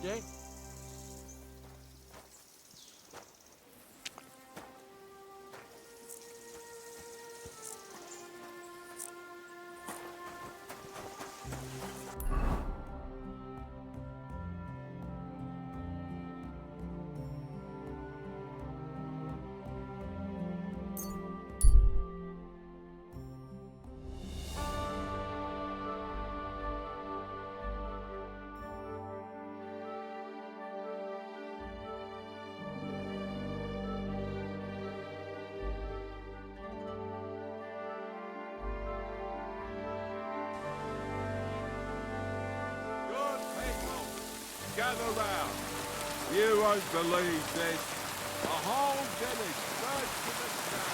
Yeah? Good people, gather round. You won't believe this. A whole village burst to the sky.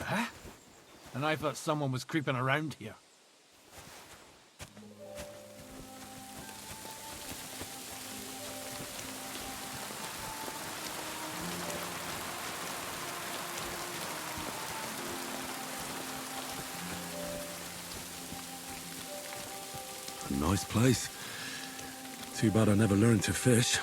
Huh? And I thought someone was creeping around here. A nice place. Too bad I never learned to fish.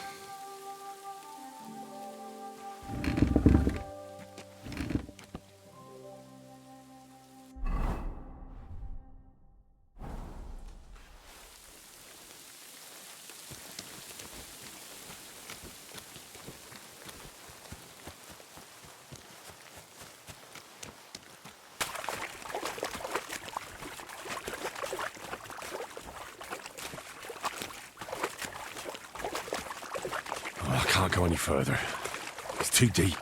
can't go any further. It's too deep.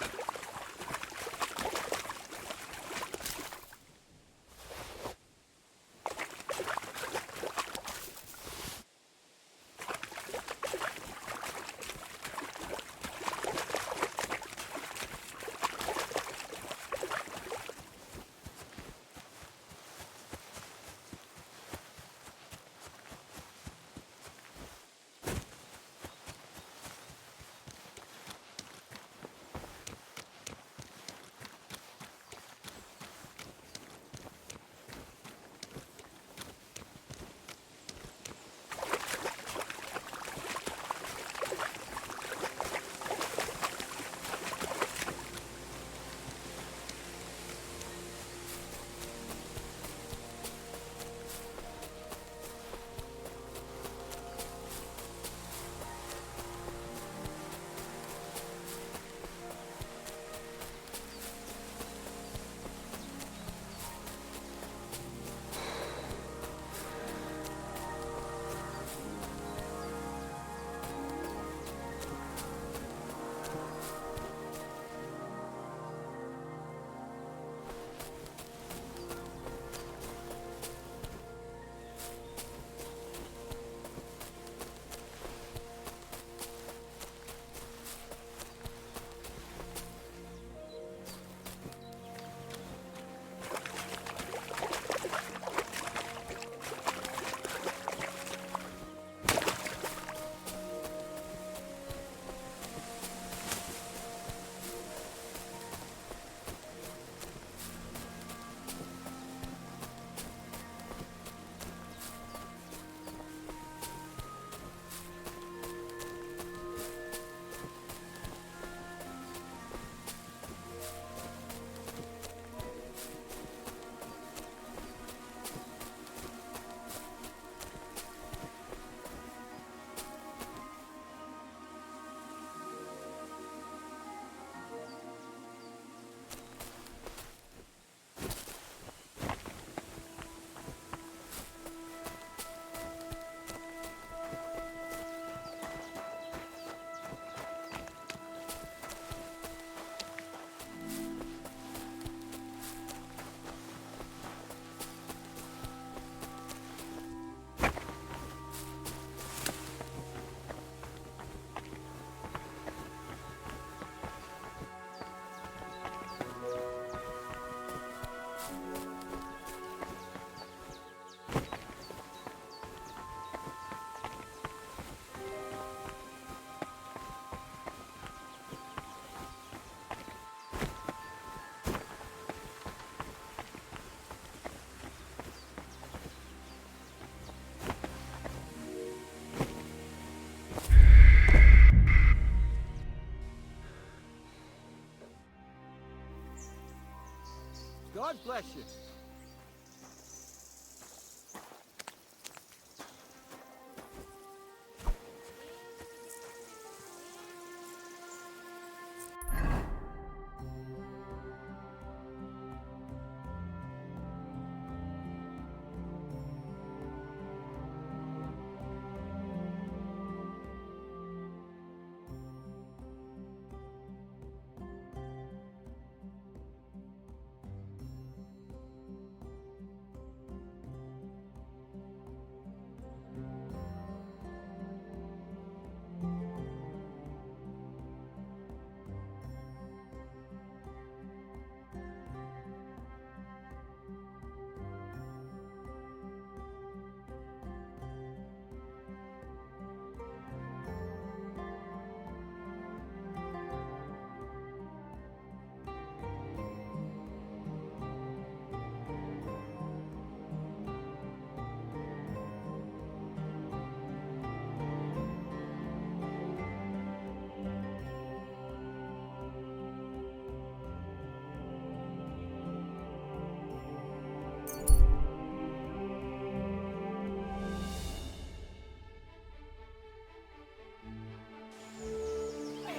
God bless you.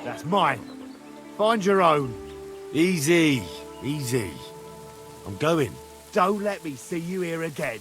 That's mine. Find your own. Easy, easy. I'm going. Don't let me see you here again.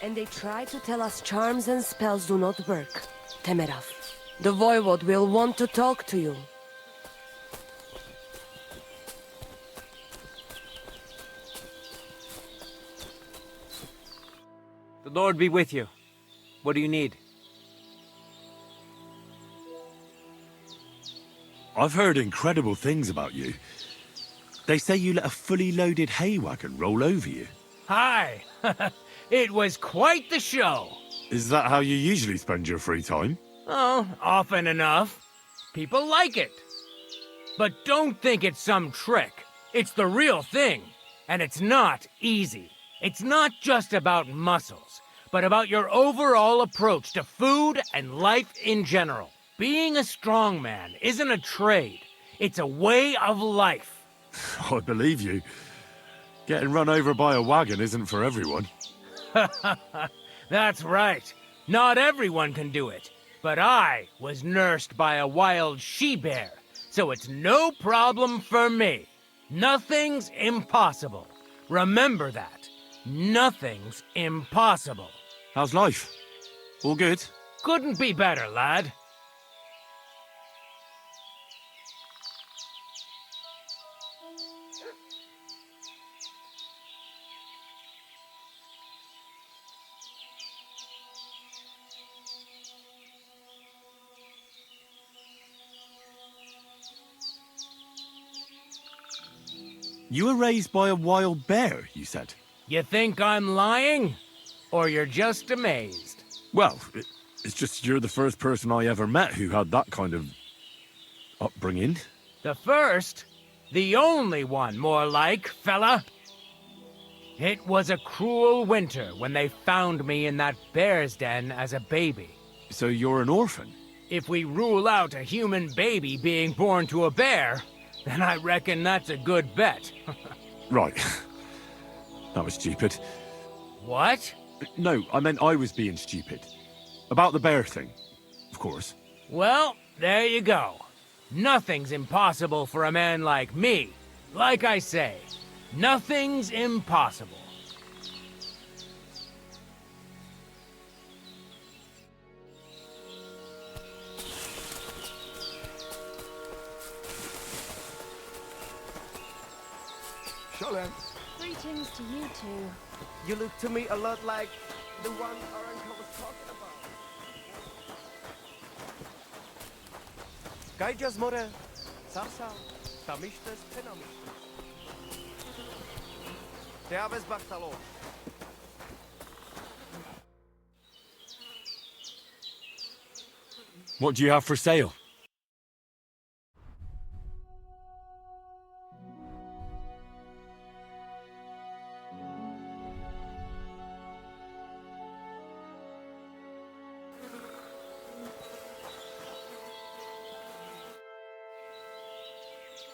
And they try to tell us charms and spells do not work. Temerav, the voivode will want to talk to you. The Lord be with you. What do you need? I've heard incredible things about you. They say you let a fully loaded hay wagon roll over you. Hi! It was quite the show. Is that how you usually spend your free time? Oh, often enough. People like it. But don't think it's some trick. It's the real thing. And it's not easy. It's not just about muscles, but about your overall approach to food and life in general. Being a strongman isn't a trade. It's a way of life. I believe you. Getting run over by a wagon isn't for everyone. That's right. Not everyone can do it. But I was nursed by a wild she-bear, so it's no problem for me. Nothing's impossible. Remember that. Nothing's impossible. How's life? All good? Couldn't be better, lad. You were raised by a wild bear, you said? You think I'm lying? Or you're just amazed? Well, it's just you're the first person I ever met who had that kind of upbringing. The first? The only one, more like, fella. It was a cruel winter when they found me in that bear's den as a baby. So you're an orphan? If we rule out a human baby being born to a bear, then I reckon that's a good bet. Right. That was stupid. What? No, I meant I was being stupid. About the bear thing, of course. Well, there you go. Nothing's impossible for a man like me. Like I say, nothing's impossible. Shalom. Greetings to you two. You look to me a lot like the one our uncle was talking about. Gajjas more, sarsa, tamishtes, penamishtes. Te aves baktalo. What do you have for sale?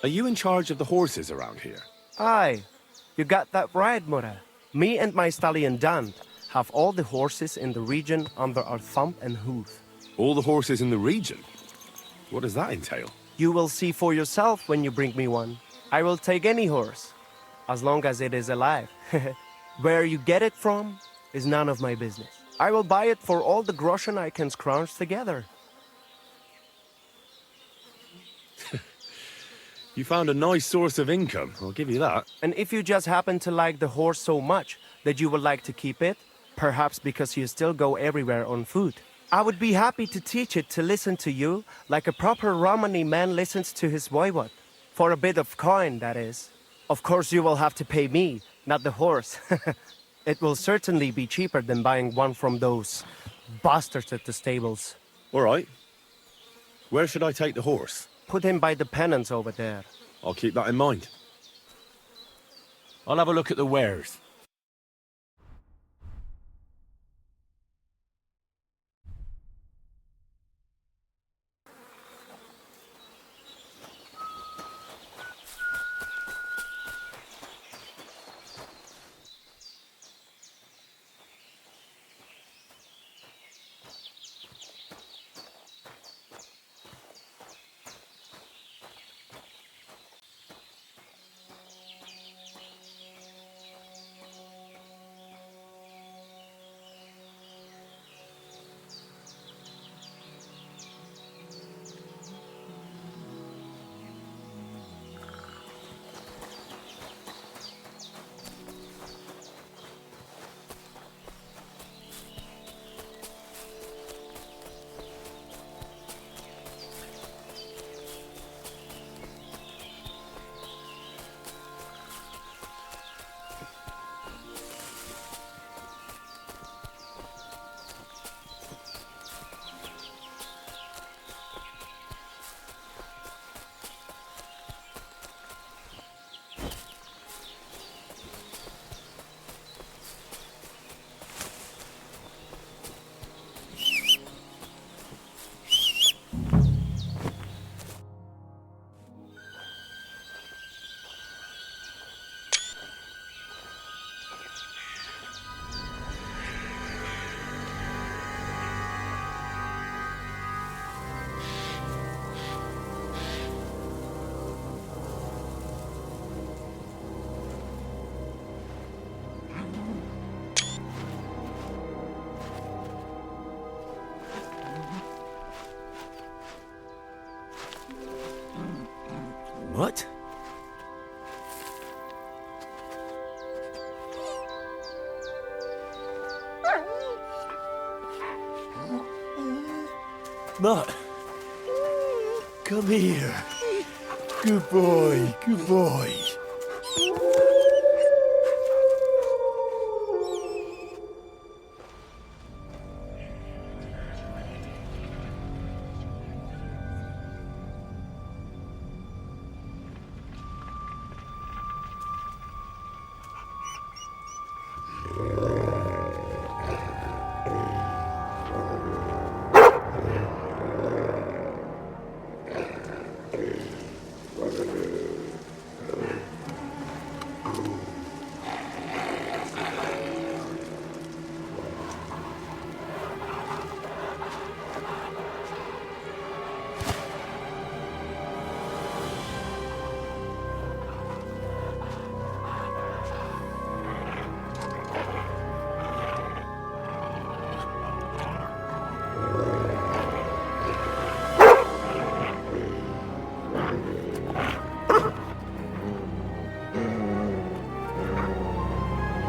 Are you in charge of the horses around here? Aye, you got that right, Mora. Me and my stallion Dan have all the horses in the region under our thumb and hoof. All the horses in the region? What does that entail? You will see for yourself when you bring me one. I will take any horse, as long as it is alive. Where you get it from is none of my business. I will buy it for all the groschen I can scrounge together. You found a nice source of income, I'll give you that. And if you just happen to like the horse so much that you would like to keep it, perhaps because you still go everywhere on foot, I would be happy to teach it to listen to you like a proper Romani man listens to his voivod. For a bit of coin, that is. Of course you will have to pay me, not the horse. It will certainly be cheaper than buying one from those bastards at the stables. All right. Where should I take the horse? Put him by the pennants over there. I'll keep that in mind. I'll have a look at the wares. What? Mutt, come here. Good boy, good boy.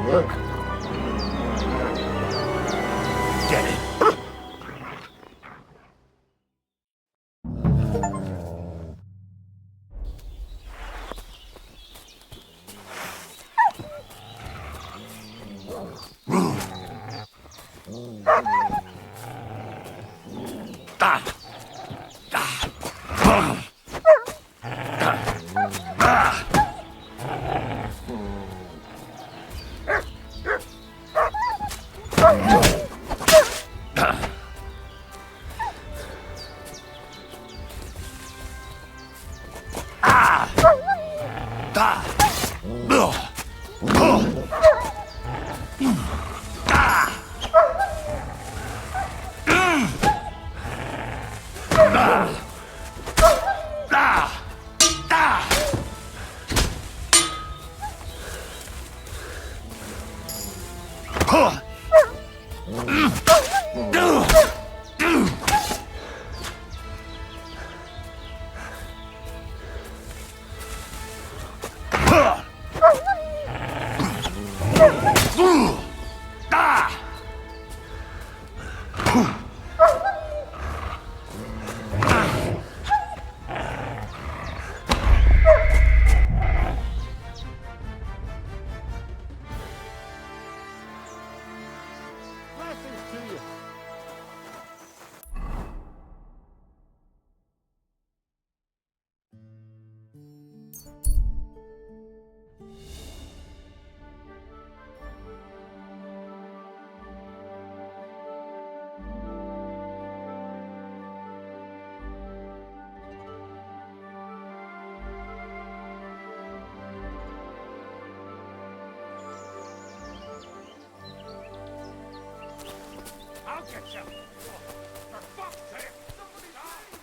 Get it. I'll get you! For fuck's sake! Somebody die!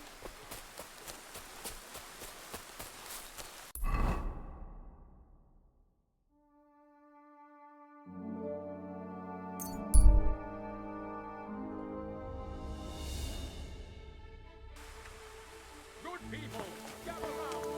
Good people, gather round!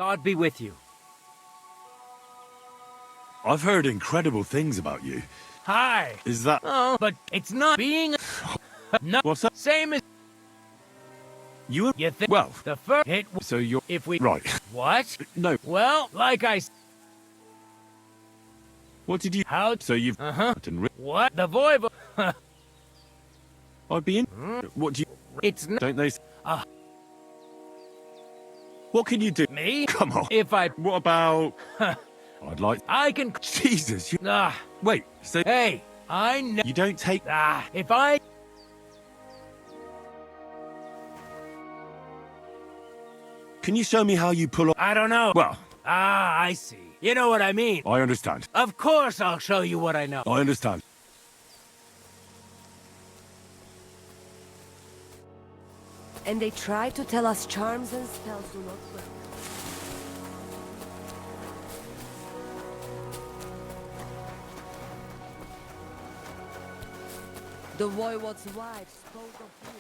God be with you. I've heard incredible things about you. Hi. Is that... Oh, but it's not being no What's that? same as You... you think. Well, The first hit. so you're... If we Right. What? No, Well, like I. what did you... How? So you've... Didn't What? The voivode. I'd be in... What do you... It's not Don't they... What can you do? me. Come on. If I. What about... I'd like... I can. Jesus, you... Ah. Wait, so Hey. I know. you don't take... If I. Can you show me how you pull off... I don't know. Well, I see. You know what I mean. I understand. Of course, I'll show you what I know. I understand. And they try to tell us charms and spells do not work. The voivode's wife spoke of you.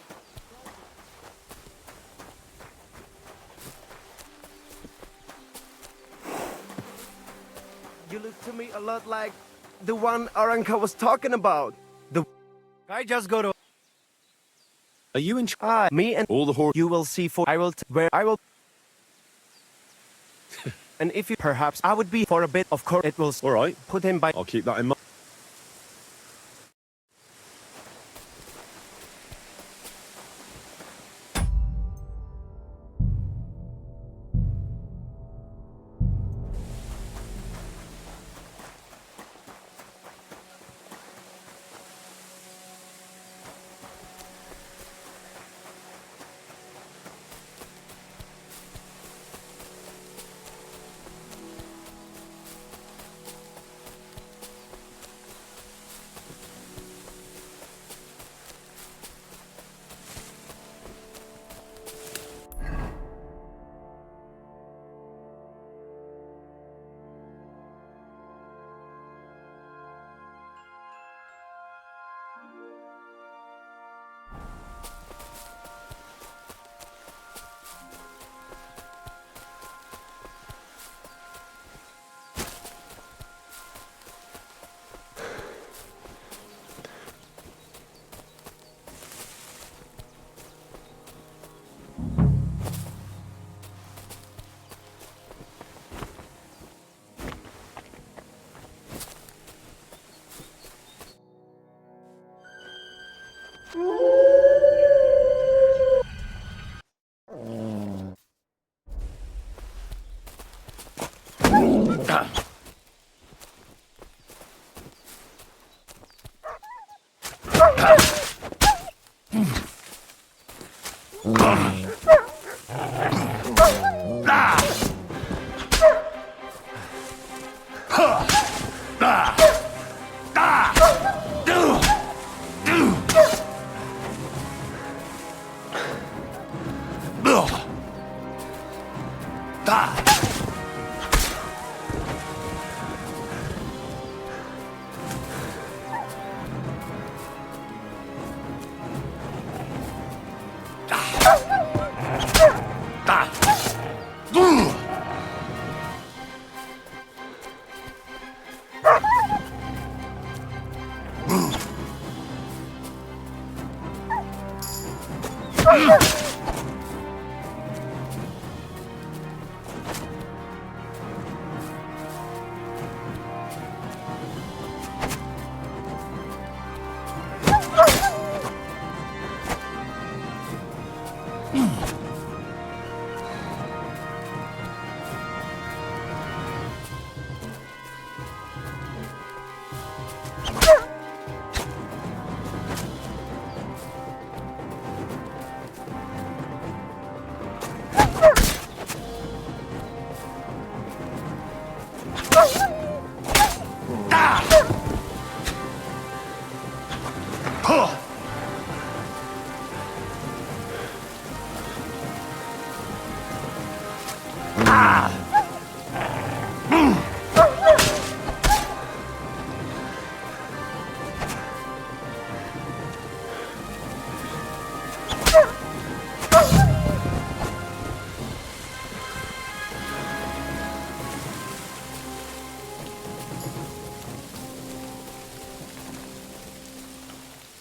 You look to me a lot like the one Aranka was talking about. I just go to Are you in charge? me and All the horse... you will see for I will where I will and if you perhaps I would be for a bit of course it will All right, put him by I'll keep that in mind.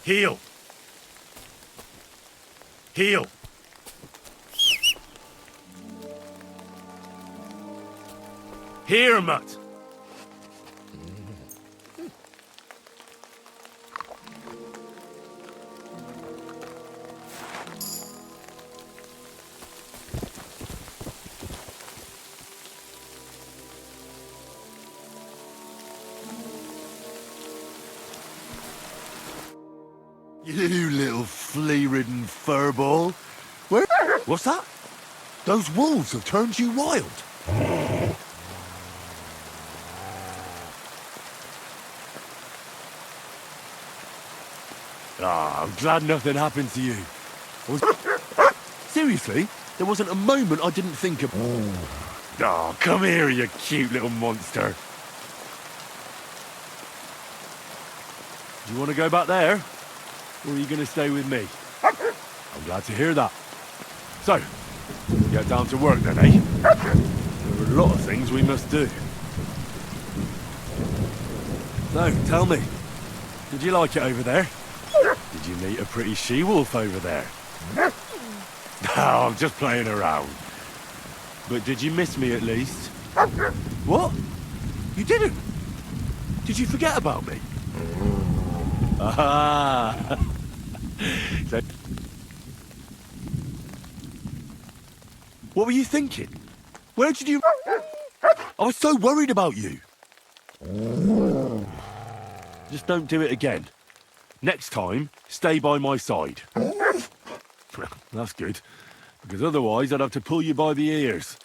Heal. Heal. Here, mutt. You little flea-ridden furball. Where? What's that? Those wolves have turned you wild. Ah, I'm glad nothing happened to you. Seriously, there wasn't a moment I didn't think of... Oh, come here, you cute little monster. Do you want to go back there? Or are you going to stay with me? I'm glad to hear that. So, get down to work then, eh? There are a lot of things we must do. So, tell me, did you like it over there? Did you meet a pretty she-wolf over there? No, I'm just playing around. But did you miss me at least? What? You didn't? Did you forget about me? Ah! So, what were you thinking? Where did you... I was so worried about you. Just don't do it again. Next time, stay by my side. That's good, because otherwise I'd have to pull you by the ears.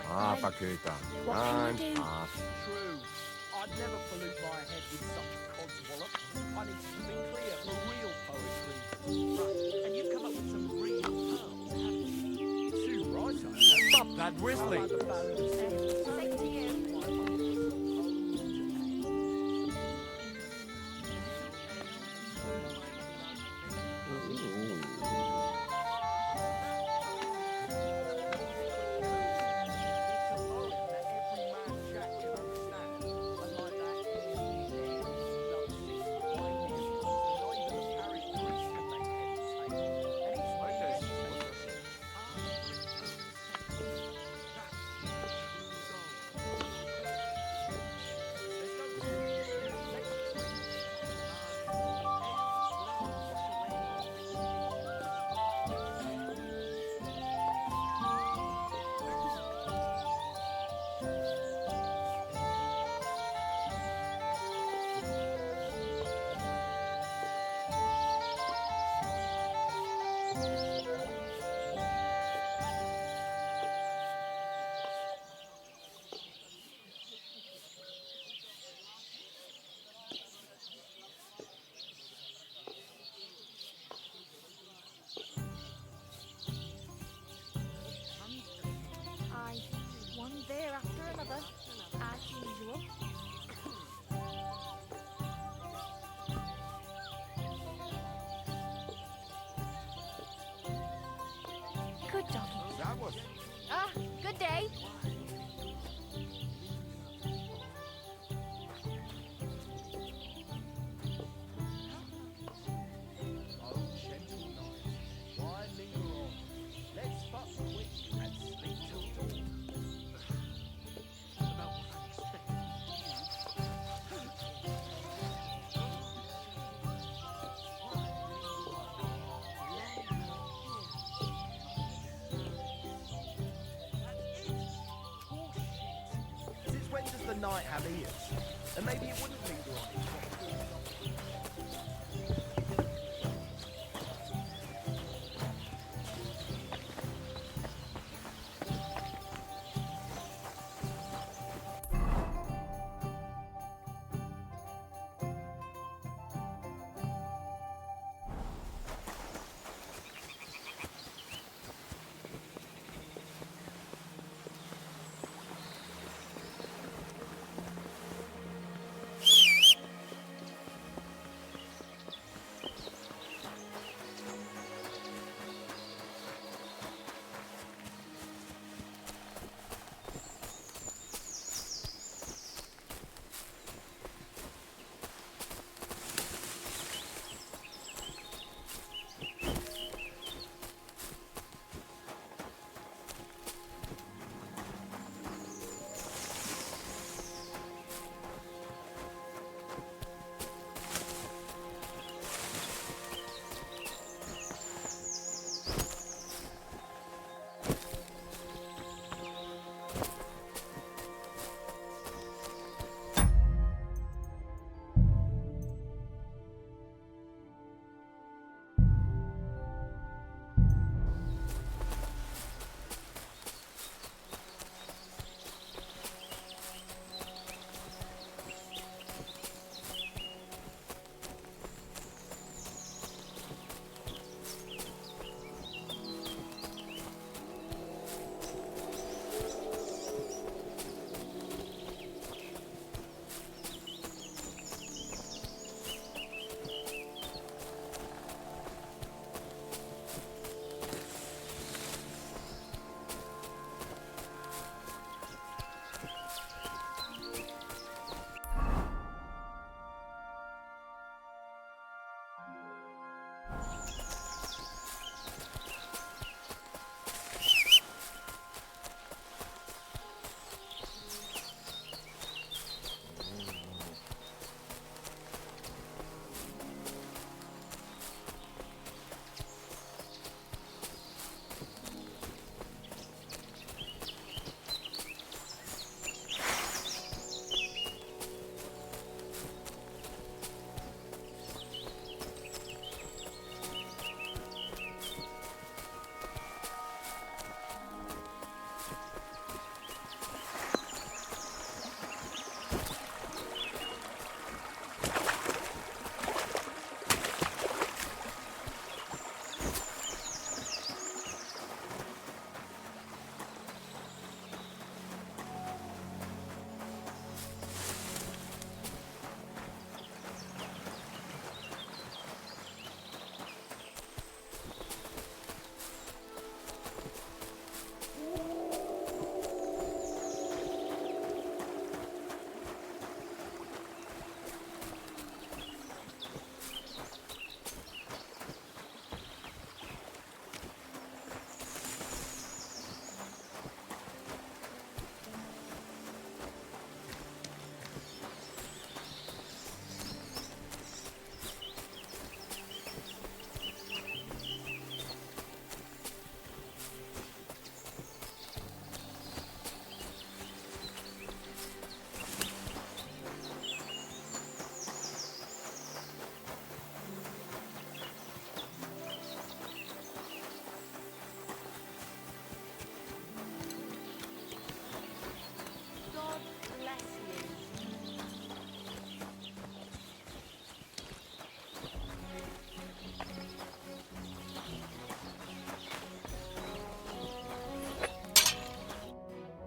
Half a kuta. And half. True. I'd never pollute my head with such codswallop. I need something clear for real poetry. Right, and you've come up with some real pearls, haven't you? Too right, I have. Stop that whistling. Same to you. Good day. Oh, gentle knight, why linger on? Let's fuck quick and sleep till dawn. About what I expected. Since when does the knight have ears? And maybe it wouldn't linger on it.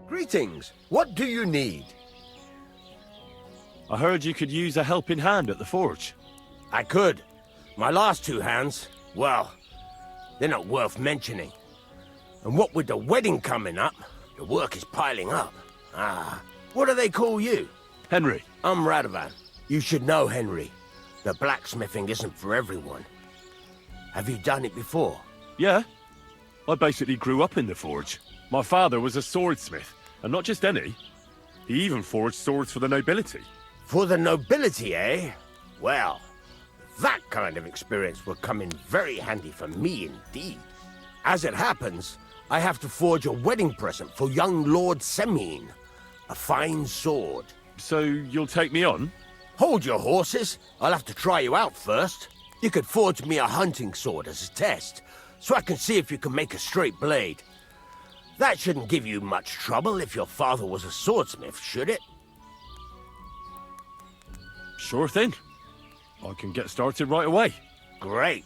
Greetings. What do you need? I heard you could use a helping hand at the forge. I could. My last two hands, well, they're not worth mentioning. And what with the wedding coming up, Your work is piling up. Ah, what do they call you? Henry. I'm Radovan. You should know Henry. The blacksmithing isn't for everyone. Have you done it before? Yeah. I basically grew up in the forge. My father was a swordsmith, and not just any. He even forged swords for the nobility. For the nobility, eh? Well, that kind of experience will come in very handy for me indeed. As it happens, I have to forge a wedding present for young Lord Semine. A fine sword. So you'll take me on? Hold your horses. I'll have to try you out first. You could forge me a hunting sword as a test, so I can see if you can make a straight blade. That shouldn't give you much trouble if your father was a swordsmith, should it? Sure thing. I can get started right away. Great.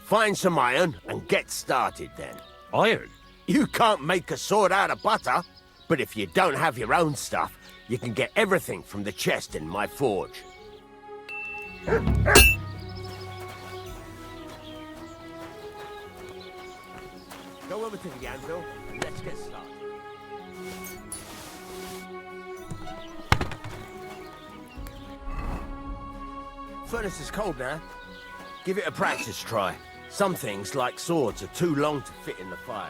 Find some iron and get started then. Iron? You can't make a sword out of butter, but if you don't have your own stuff, you can get everything from the chest in my forge. Go over to the anvil and let's get started. Furnace is cold now. Give it a practice try. Some things, like swords, are too long to fit in the fire.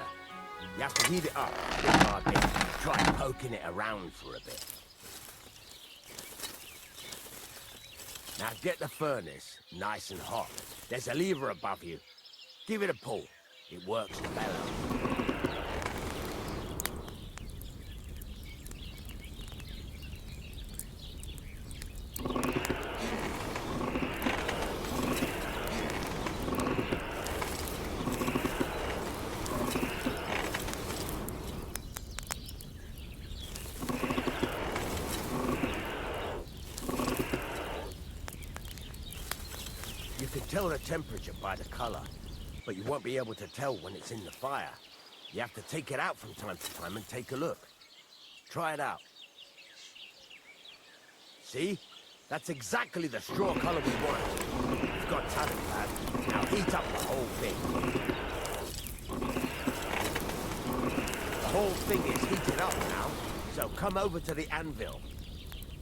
You have to heat it up bit by bit. Try poking it around for a bit. Now get the furnace nice and hot. There's a lever above you. Give it a pull. It works the bellows. You can tell the temperature by the color, but you won't be able to tell when it's in the fire. You have to take it out from time to time and take a look. Try it out. See? That's exactly the straw color we want. You've got talent, lad. Now heat up the whole thing. The whole thing is heated up now, so come over to the anvil.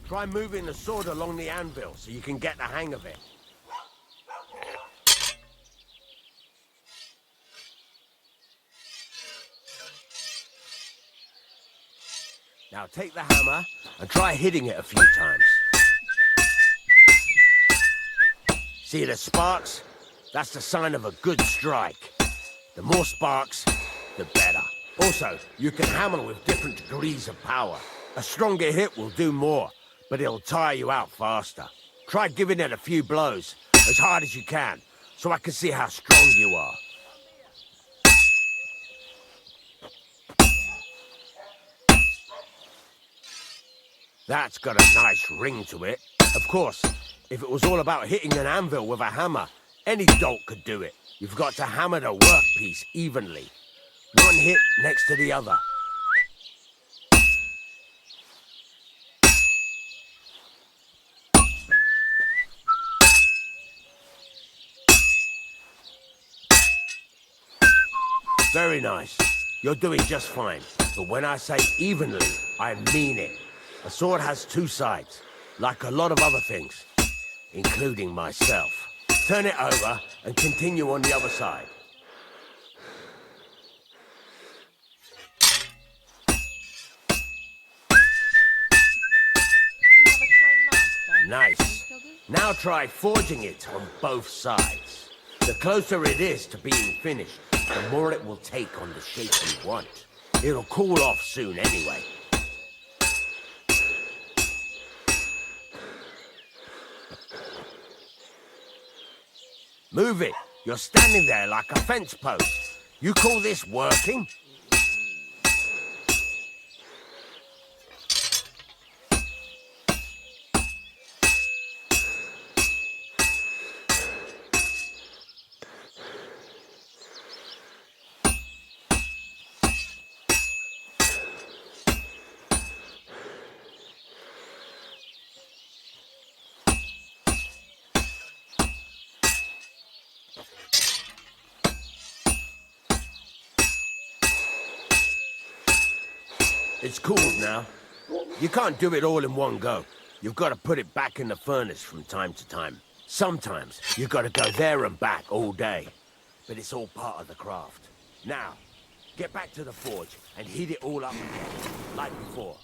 Try moving the sword along the anvil so you can get the hang of it. Now take the hammer and try hitting it a few times. See the sparks? That's the sign of a good strike. The more sparks, the better. Also, you can hammer with different degrees of power. A stronger hit will do more, but it'll tire you out faster. Try giving it a few blows, as hard as you can, so I can see how strong you are. That's got a nice ring to it. Of course, if it was all about hitting an anvil with a hammer, any dolt could do it. You've got to hammer the workpiece evenly. One hit next to the other. Very nice. You're doing just fine. But when I say evenly, I mean it. A sword has two sides, like a lot of other things, including myself. Turn it over and continue on the other side. Nice. Now try forging it on both sides. The closer it is to being finished, the more it will take on the shape you want. It'll cool off soon anyway. Move it. You're standing there like a fence post. You call this working? It's cooled now. You can't do it all in one go. You've got to put it back in the furnace from time to time. Sometimes you've got to go there and back all day. But it's all part of the craft. Now, get back to the forge and heat it all up again, like before.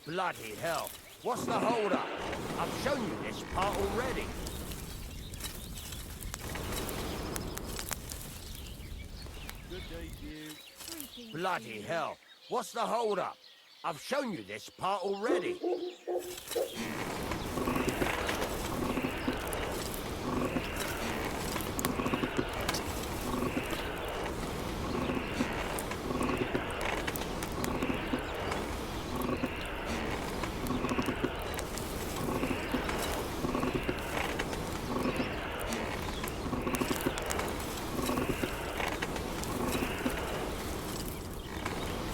Bloody hell. What's the hold-up? I've shown you this part already. Good day to you. Bloody hell. What's the hold-up? I've shown you this part already.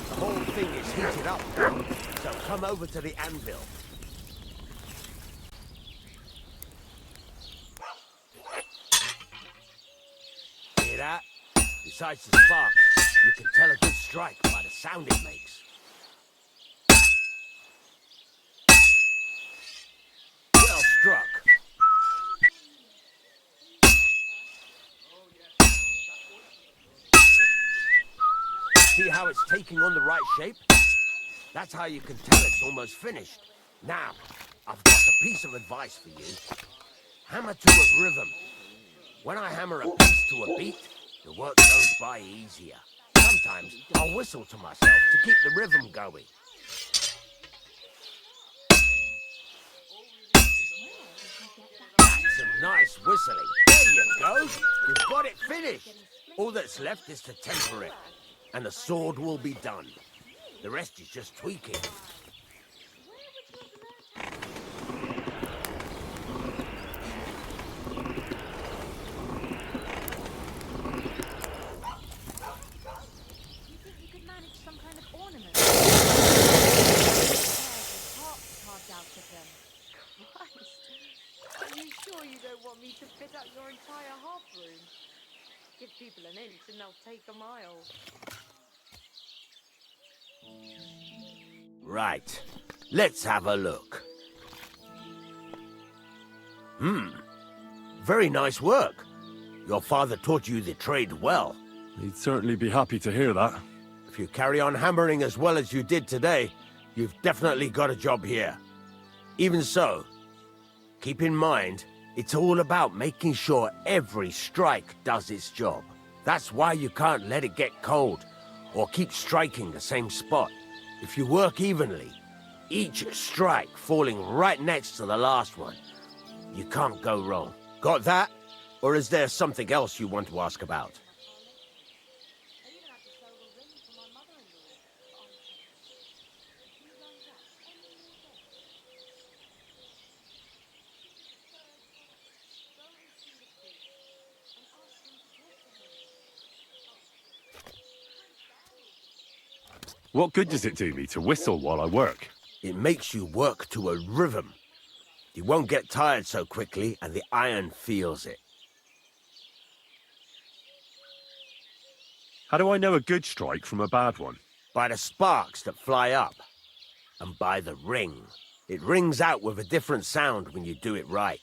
The whole thing is heated up now, so come over to the anvil. Hear that? Besides the spark, you can tell a good strike by the sound it makes. Well struck. See how it's taking on the right shape? That's how you can tell it's almost finished. Now, I've got a piece of advice for you. Hammer to a rhythm. When I hammer a piece to a beat, the work goes by easier. Sometimes I'll whistle to myself to keep the rhythm going. That's some nice whistling. There you go. You've got it finished. All that's left is to temper it, and the sword will be done. The rest is just tweaking. You think you could manage some kind of ornament? Carved out of them. Christ! Are you sure you don't want me to fit out your entire half room? Give people an inch and they'll take a mile. Right. Let's have a look. Very nice work. Your father taught you the trade well. He'd certainly be happy to hear that. If you carry on hammering as well as you did today, you've definitely got a job here. Even so, keep in mind, it's all about making sure every strike does its job. That's why you can't let it get cold, or keep striking the same spot. If you work evenly, each strike falling right next to the last one, you can't go wrong. Got that? Or is there something else you want to ask about? What good does it do me to whistle while I work? It makes you work to a rhythm. You won't get tired so quickly, and the iron feels it. How do I know a good strike from a bad one? By the sparks that fly up, and by the ring. It rings out with a different sound when you do it right.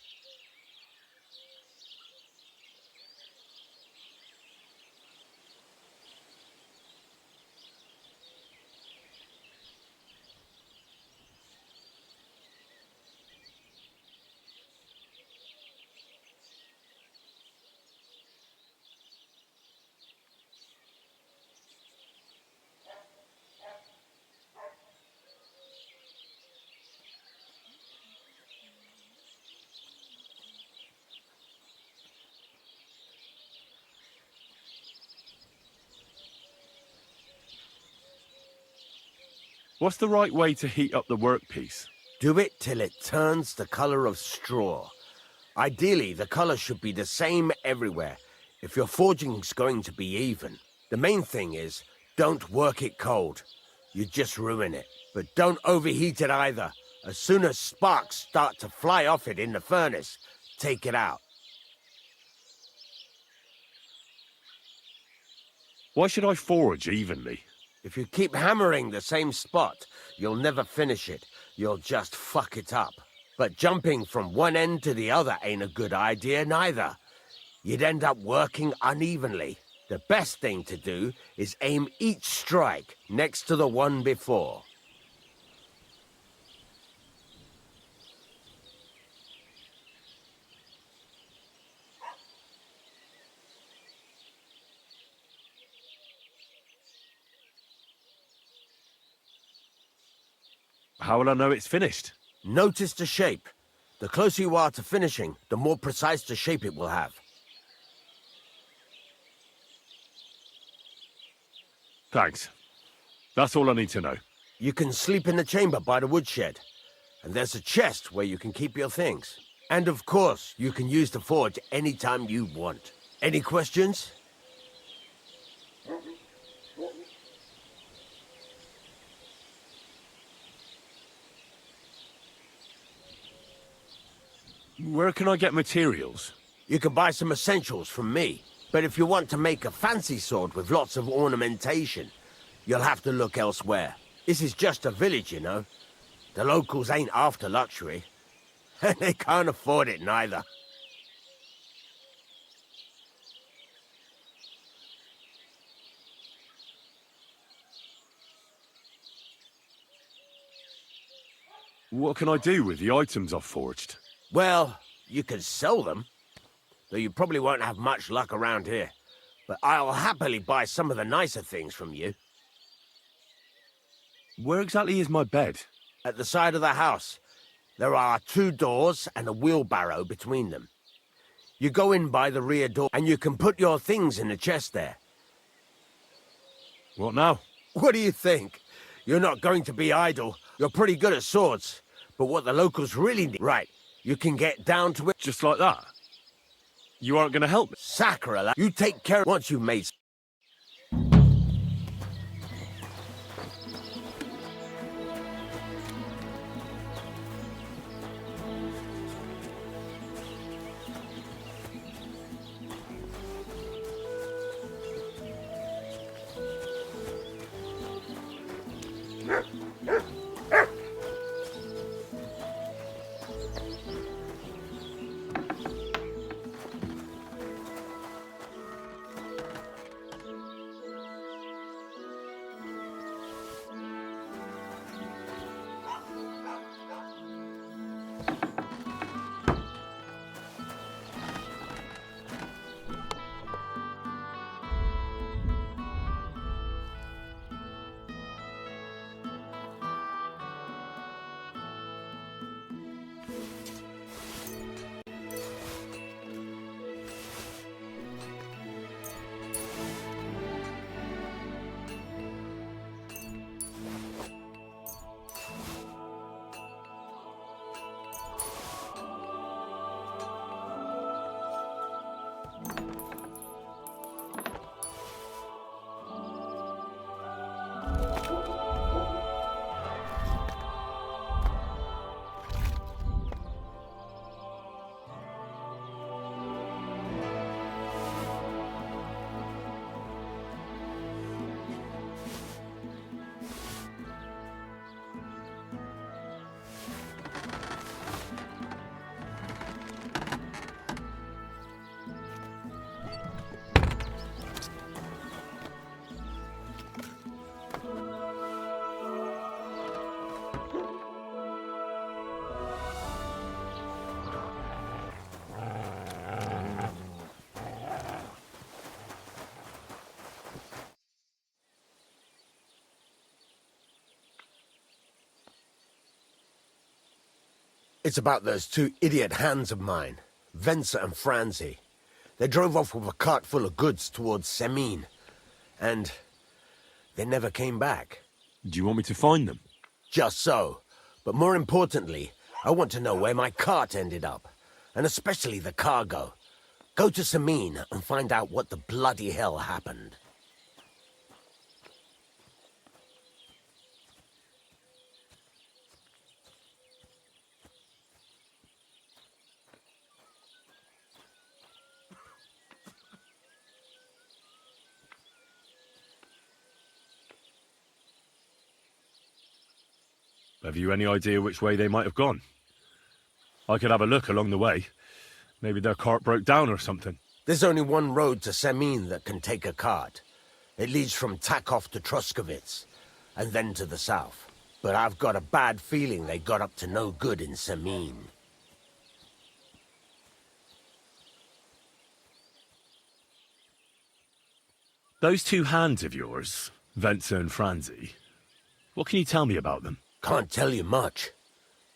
What's the right way to heat up the workpiece? Do it till it turns the color of straw. Ideally, the color should be the same everywhere, if your forging's going to be even. The main thing is, don't work it cold. You just ruin it. But don't overheat it either. As soon as sparks start to fly off it in the furnace, take it out. Why should I forage evenly? If you keep hammering the same spot, you'll never finish it. You'll just fuck it up. But jumping from one end to the other ain't a good idea neither. You'd end up working unevenly. The best thing to do is aim each strike next to the one before. How will I know it's finished? Notice the shape. The closer you are to finishing, the more precise the shape it will have. Thanks. That's all I need to know. You can sleep in the chamber by the woodshed. And there's a chest where you can keep your things. And of course, you can use the forge anytime you want. Any questions? Where can I get materials? You can buy some essentials from me. But if you want to make a fancy sword with lots of ornamentation, you'll have to look elsewhere. This is just a village, you know. The locals ain't after luxury. And they can't afford it neither. What can I do with the items I've forged? Well, you can sell them. Though you probably won't have much luck around here. But I'll happily buy some of the nicer things from you. Where exactly is my bed? At the side of the house. There are 2 doors and a wheelbarrow between them. You go in by the rear door and you can put your things in the chest there. What now? What do you think? You're not going to be idle. You're pretty good at swords. But what the locals really need... Right, you can get down to it... Just like that? You aren't going to help me? Sacrilege. You take care once you've made... It's about those 2 idiot hands of mine, Venser and Franzi. They drove off with a cart full of goods towards Semine. And they never came back. Do you want me to find them? Just so. But more importantly, I want to know where my cart ended up. And especially the cargo. Go to Semine and find out what the bloody hell happened. Have you any idea which way they might have gone? I could have a look along the way. Maybe their cart broke down or something. There's only one road to Semin that can take a cart. It leads from Takov to Troskovitz, and then to the south. But I've got a bad feeling they got up to no good in Semin. Those two hands of yours, Ventsa and Franzi, what can you tell me about them? Can't tell you much.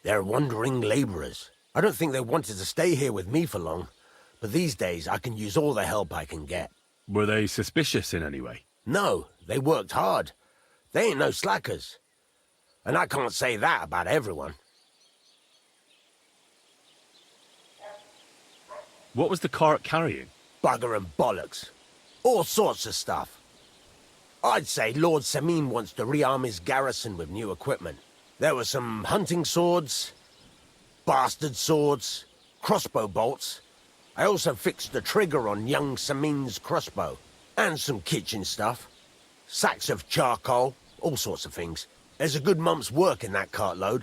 They're wandering laborers. I don't think they wanted to stay here with me for long, but these days I can use all the help I can get. Were they suspicious in any way? No, they worked hard. They ain't no slackers. And I can't say that about everyone. What was the cart carrying? Bugger and bollocks. All sorts of stuff. I'd say Lord Semin wants to rearm his garrison with new equipment. There were some hunting swords, bastard swords, crossbow bolts. I also fixed the trigger on young Semin's crossbow. And some kitchen stuff. Sacks of charcoal, all sorts of things. There's a good month's work in that cartload.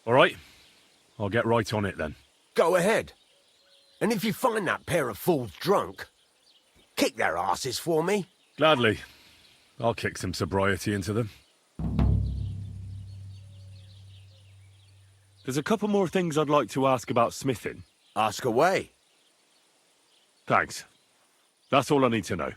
All right. I'll get right on it then. Go ahead. And if you find that pair of fools drunk, kick their asses for me. Gladly. I'll kick some sobriety into them. There's a couple more things I'd like to ask about smithing. Ask away. Thanks. That's all I need to know.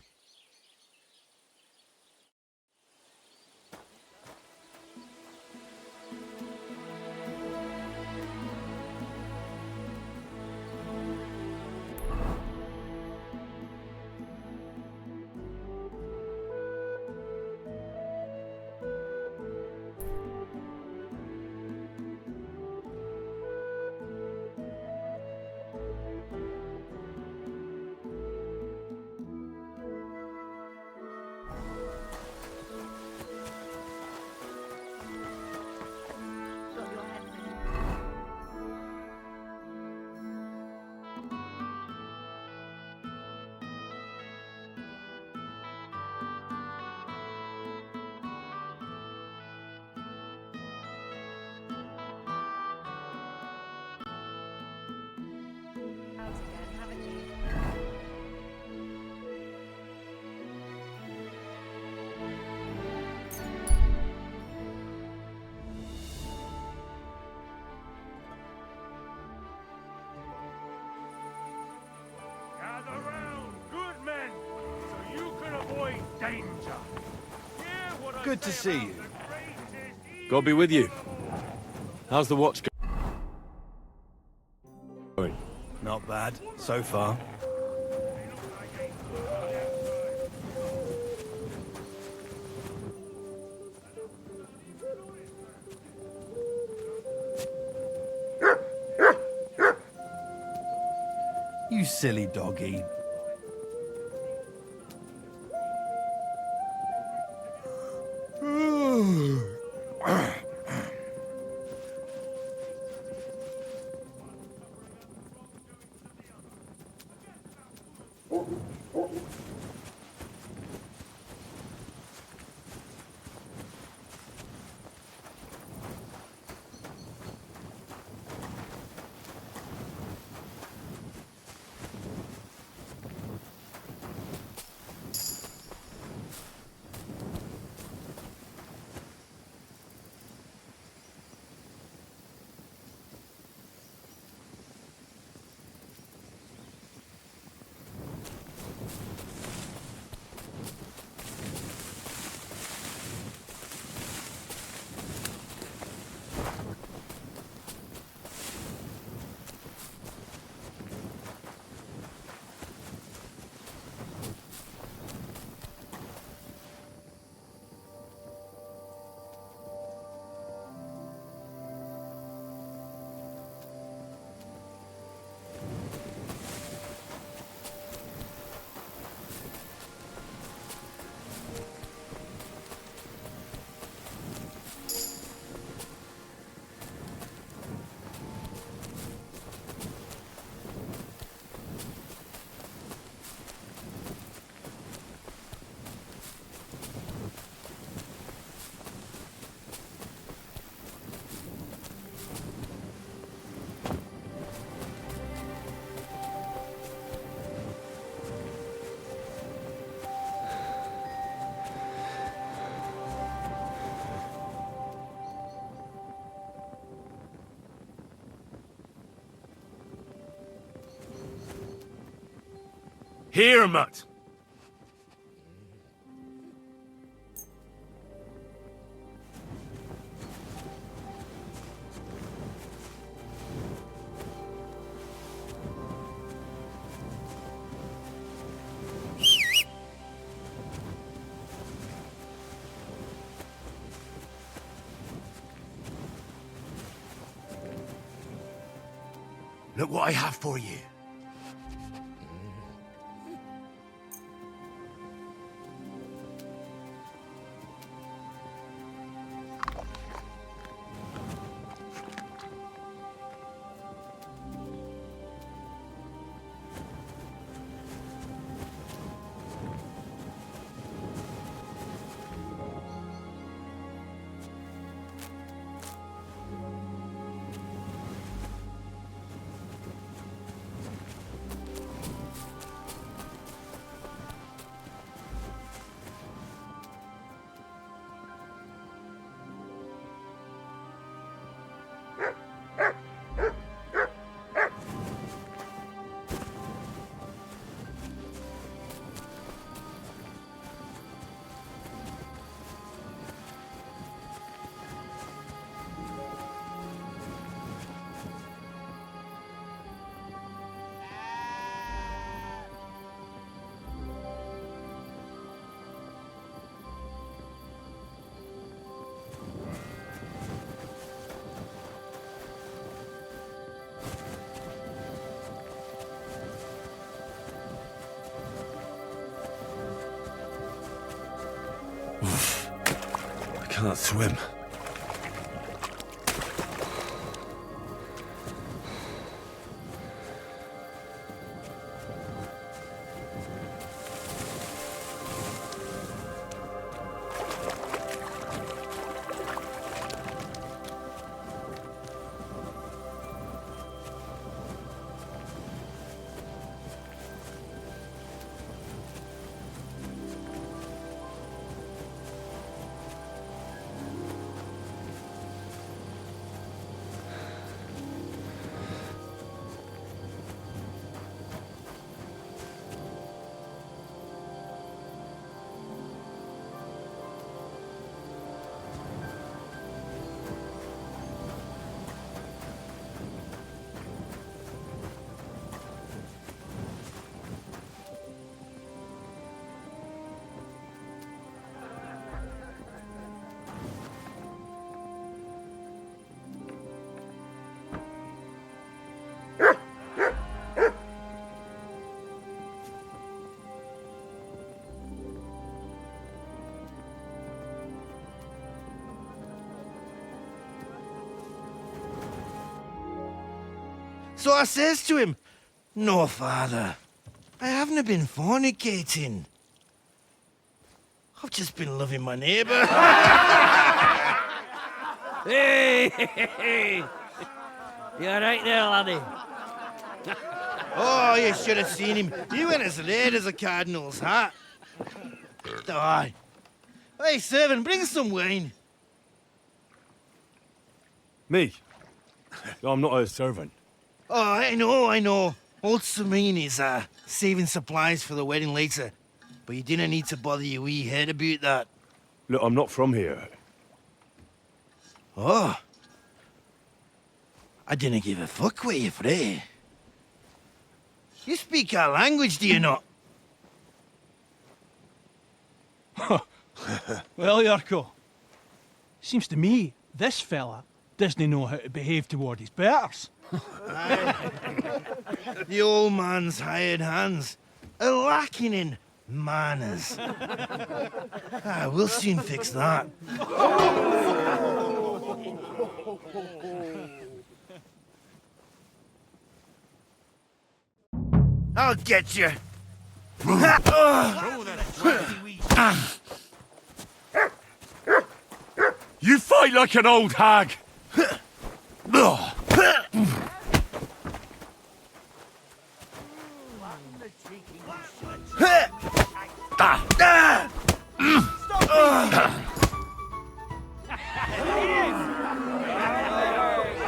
Gather round, good men, so you can avoid danger. Good to see you. God be with you. How's the watch going? Not bad, so far. You silly doggy. Here, mutt. Look what I have for you. I can't swim. So I says to him, "No, father, I haven't been fornicating. I've just been loving my neighbour." Hey! You alright there, laddie? Oh, you should have seen him. He went as red as a cardinal's hat. Aye. Hey, servant, bring some wine. Me? I'm not a servant. Oh, I know. Old Samine is saving supplies for the wedding later. But you didn't need to bother your wee head about that. Look, I'm not from here. Oh. I didn't give a fuck what you frae. You speak our language, do you not? Well, Yarko, seems to me this fella doesn't know how to behave toward his betters. The old man's hired hands are lacking in manners. We'll soon fix that. I'll get you. You fight like an old hag!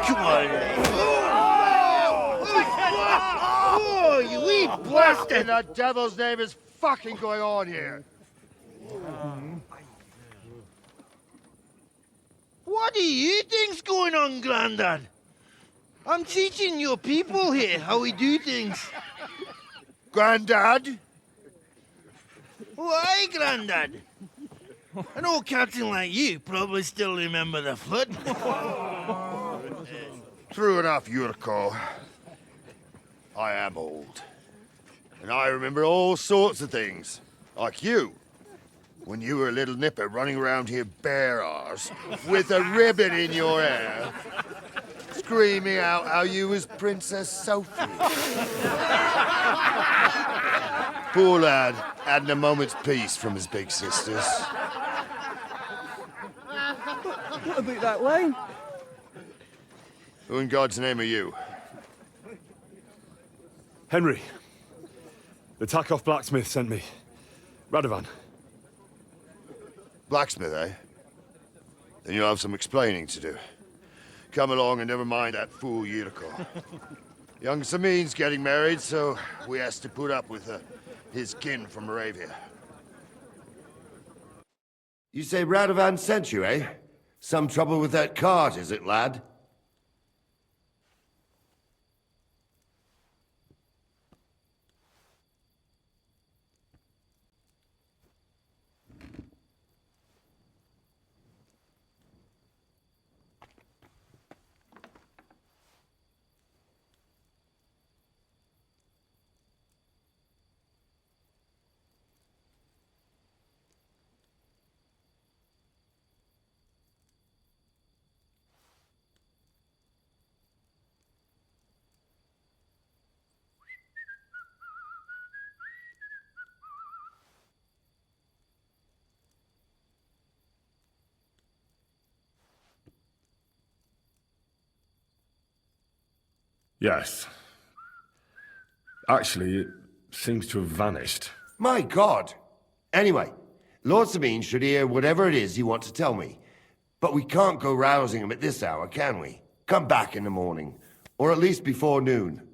Come on. Oh, you wee What in the devil's name is fucking going on here? What do you think's going on, Grandad? I'm teaching your people here how we do things. Grandad? Why, Grandad? An old captain like you probably still remember the flood. True enough, Yurko. I am old. And I remember all sorts of things. Like you. When you were a little nipper running around here bare arse, with a ribbon in your hair, screaming out how you was Princess Sophie. Poor lad, hadn't a moment's peace from his big sisters. What about that way? Who in God's name are you? Henry. The Takoff Blacksmith sent me. Radovan. Blacksmith, eh? Then you'll have some explaining to do. Come along and never mind that fool Yurko. Young Samin's getting married, so we has to put up with his kin from Moravia. You say Radovan sent you, eh? Some trouble with that cart, is it, lad? Yes. Actually, it seems to have vanished. My God! Anyway, Lord Sabine should hear whatever it is you want to tell me. But we can't go rousing him at this hour, can we? Come back in the morning. Or at least before noon.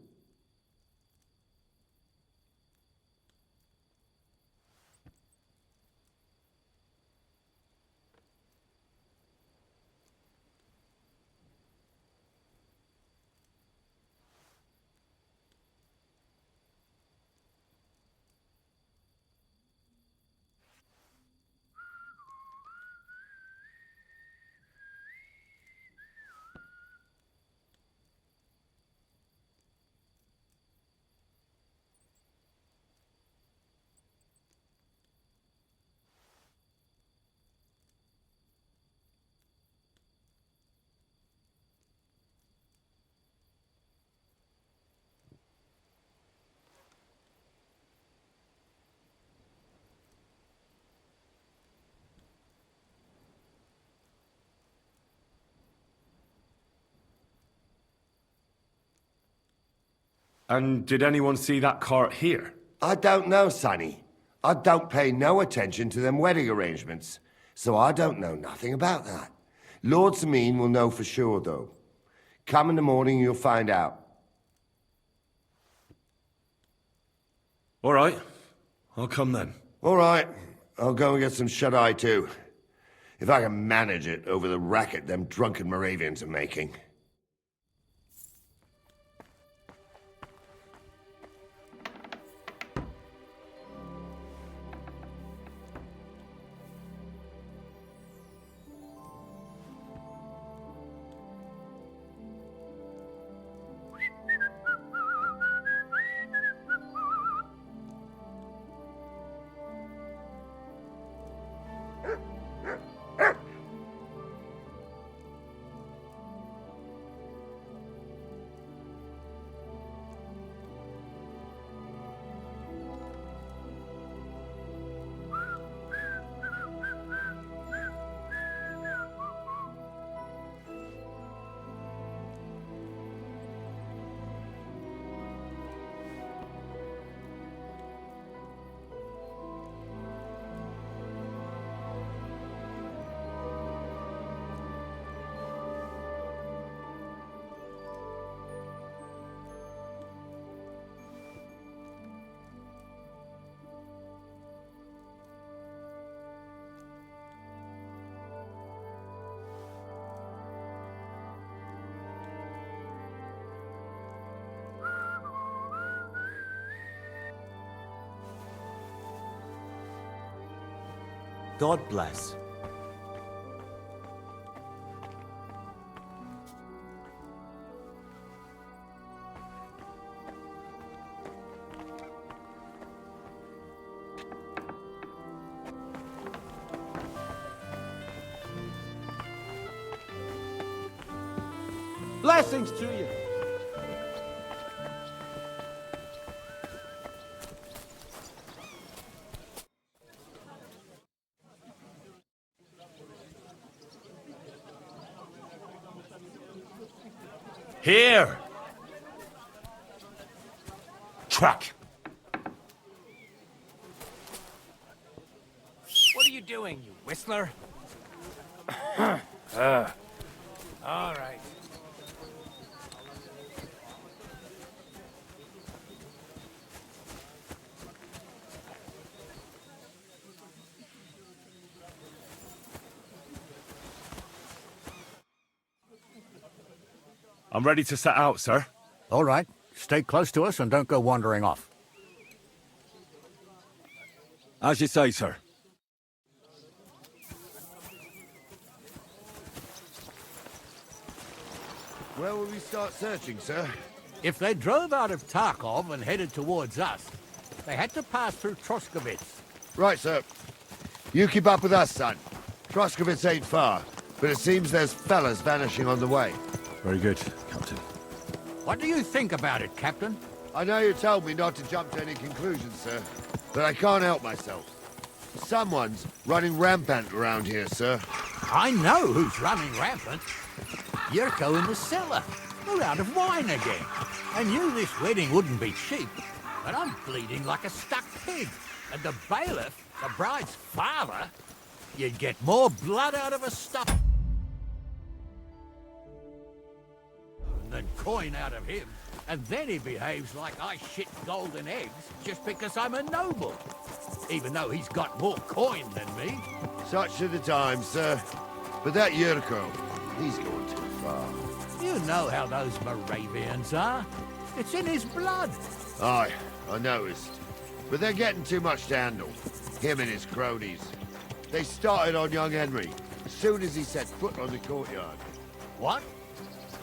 And did anyone see that cart here? I don't know, Sonny. I don't pay no attention to them wedding arrangements, so I don't know nothing about that. Lord Sameen will know for sure, though. Come in the morning, you'll find out. All right. I'll come then. All right. I'll go and get some shut-eye, too. If I can manage it over the racket them drunken Moravians are making. God bless. Blessings to you. Here! Track! What are you doing, you whistler? All right. I'm ready to set out, sir. All right. Stay close to us and don't go wandering off. As you say, sir. Where will we start searching, sir? If they drove out of Tarkov and headed towards us, they had to pass through Troskovitz. Right, sir. You keep up with us, son. Troskovitz ain't far, but it seems there's fellas vanishing on the way. Very good, Captain. What do you think about it, Captain? I know you told me not to jump to any conclusions, sir, but I can't help myself. Someone's running rampant around here, sir. I know who's running rampant. Yurko in the cellar. We're out of wine again. I knew this wedding wouldn't be cheap, but I'm bleeding like a stuck pig. And the bailiff, the bride's father, you'd get more blood out of a stuff than coin out of him. And then he behaves like I shit golden eggs just because I'm a noble. Even though he's got more coin than me. Such are the times, sir. But that Yurko, he's going too far. You know how those Moravians are. It's in his blood. Aye, I noticed. But they're getting too much to handle. Him and his cronies. They started on young Henry, as soon as he set foot on the courtyard. What?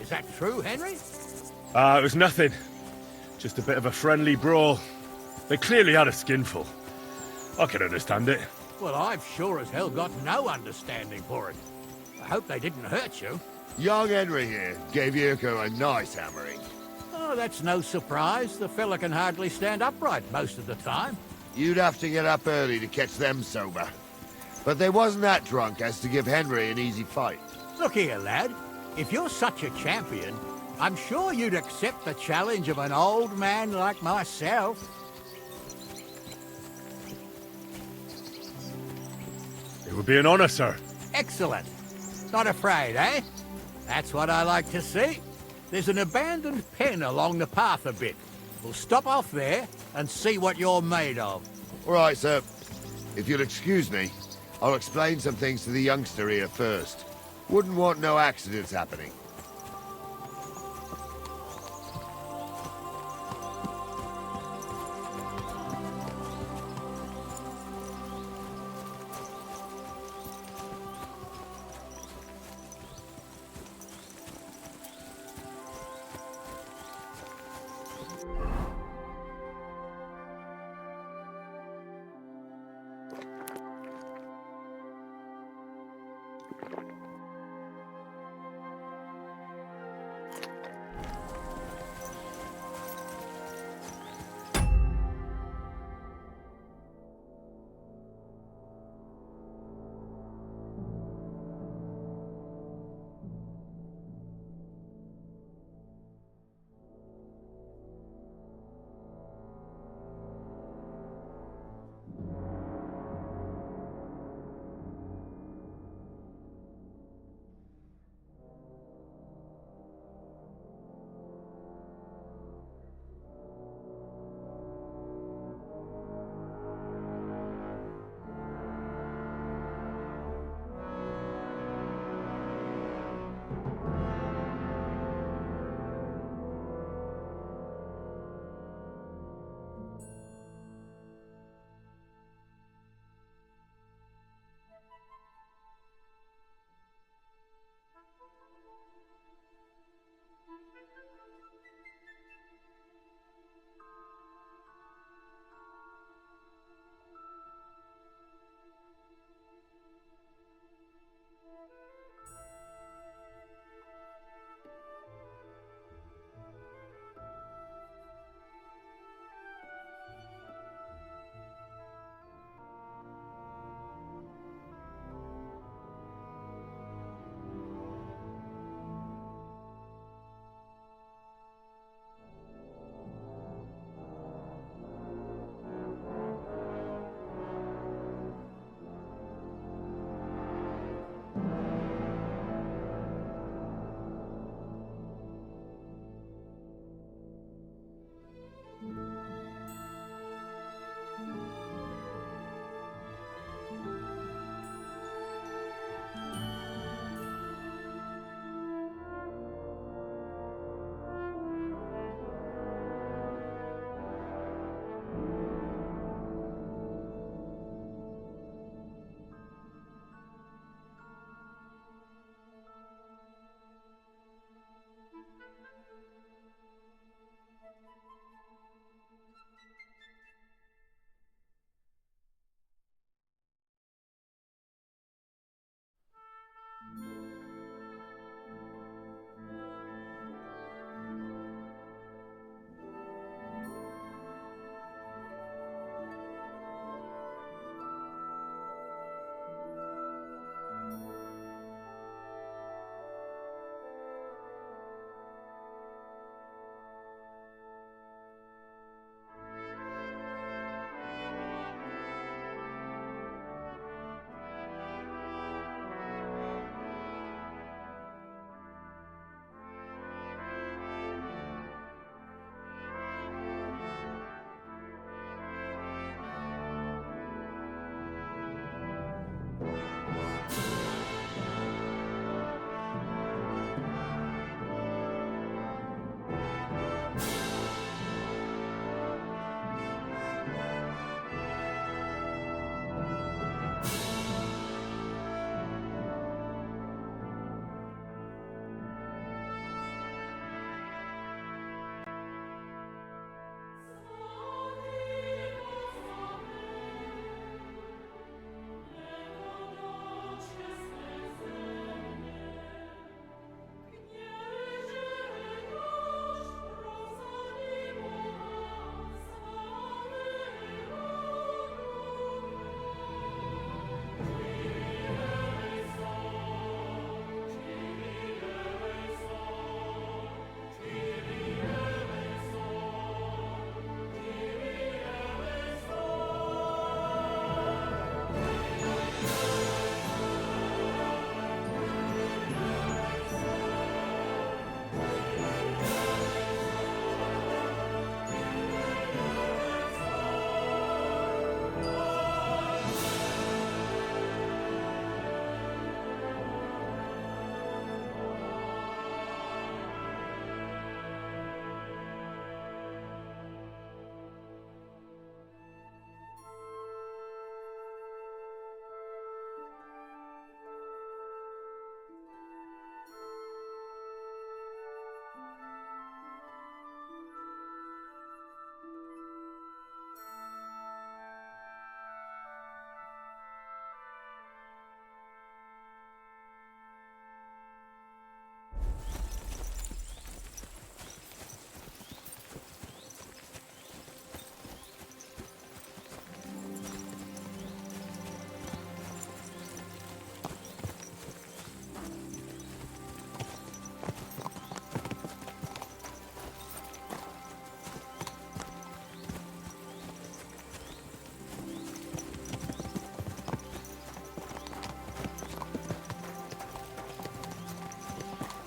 Is that true, Henry? It was nothing. Just a bit of a friendly brawl. They clearly had a skinful. I can understand it. Well, I've sure as hell got no understanding for it. I hope they didn't hurt you. Young Henry here gave Yurko a nice hammering. Oh, that's no surprise. The fella can hardly stand upright most of the time. You'd have to get up early to catch them sober. But they wasn't that drunk as to give Henry an easy fight. Look here, lad. If you're such a champion, I'm sure you'd accept the challenge of an old man like myself. It would be an honor, sir. Excellent. Not afraid, eh? That's what I like to see. There's an abandoned pen along the path a bit. We'll stop off there and see what you're made of. All right, sir. If you'll excuse me, I'll explain some things to the youngster here first. Wouldn't want no accidents happening.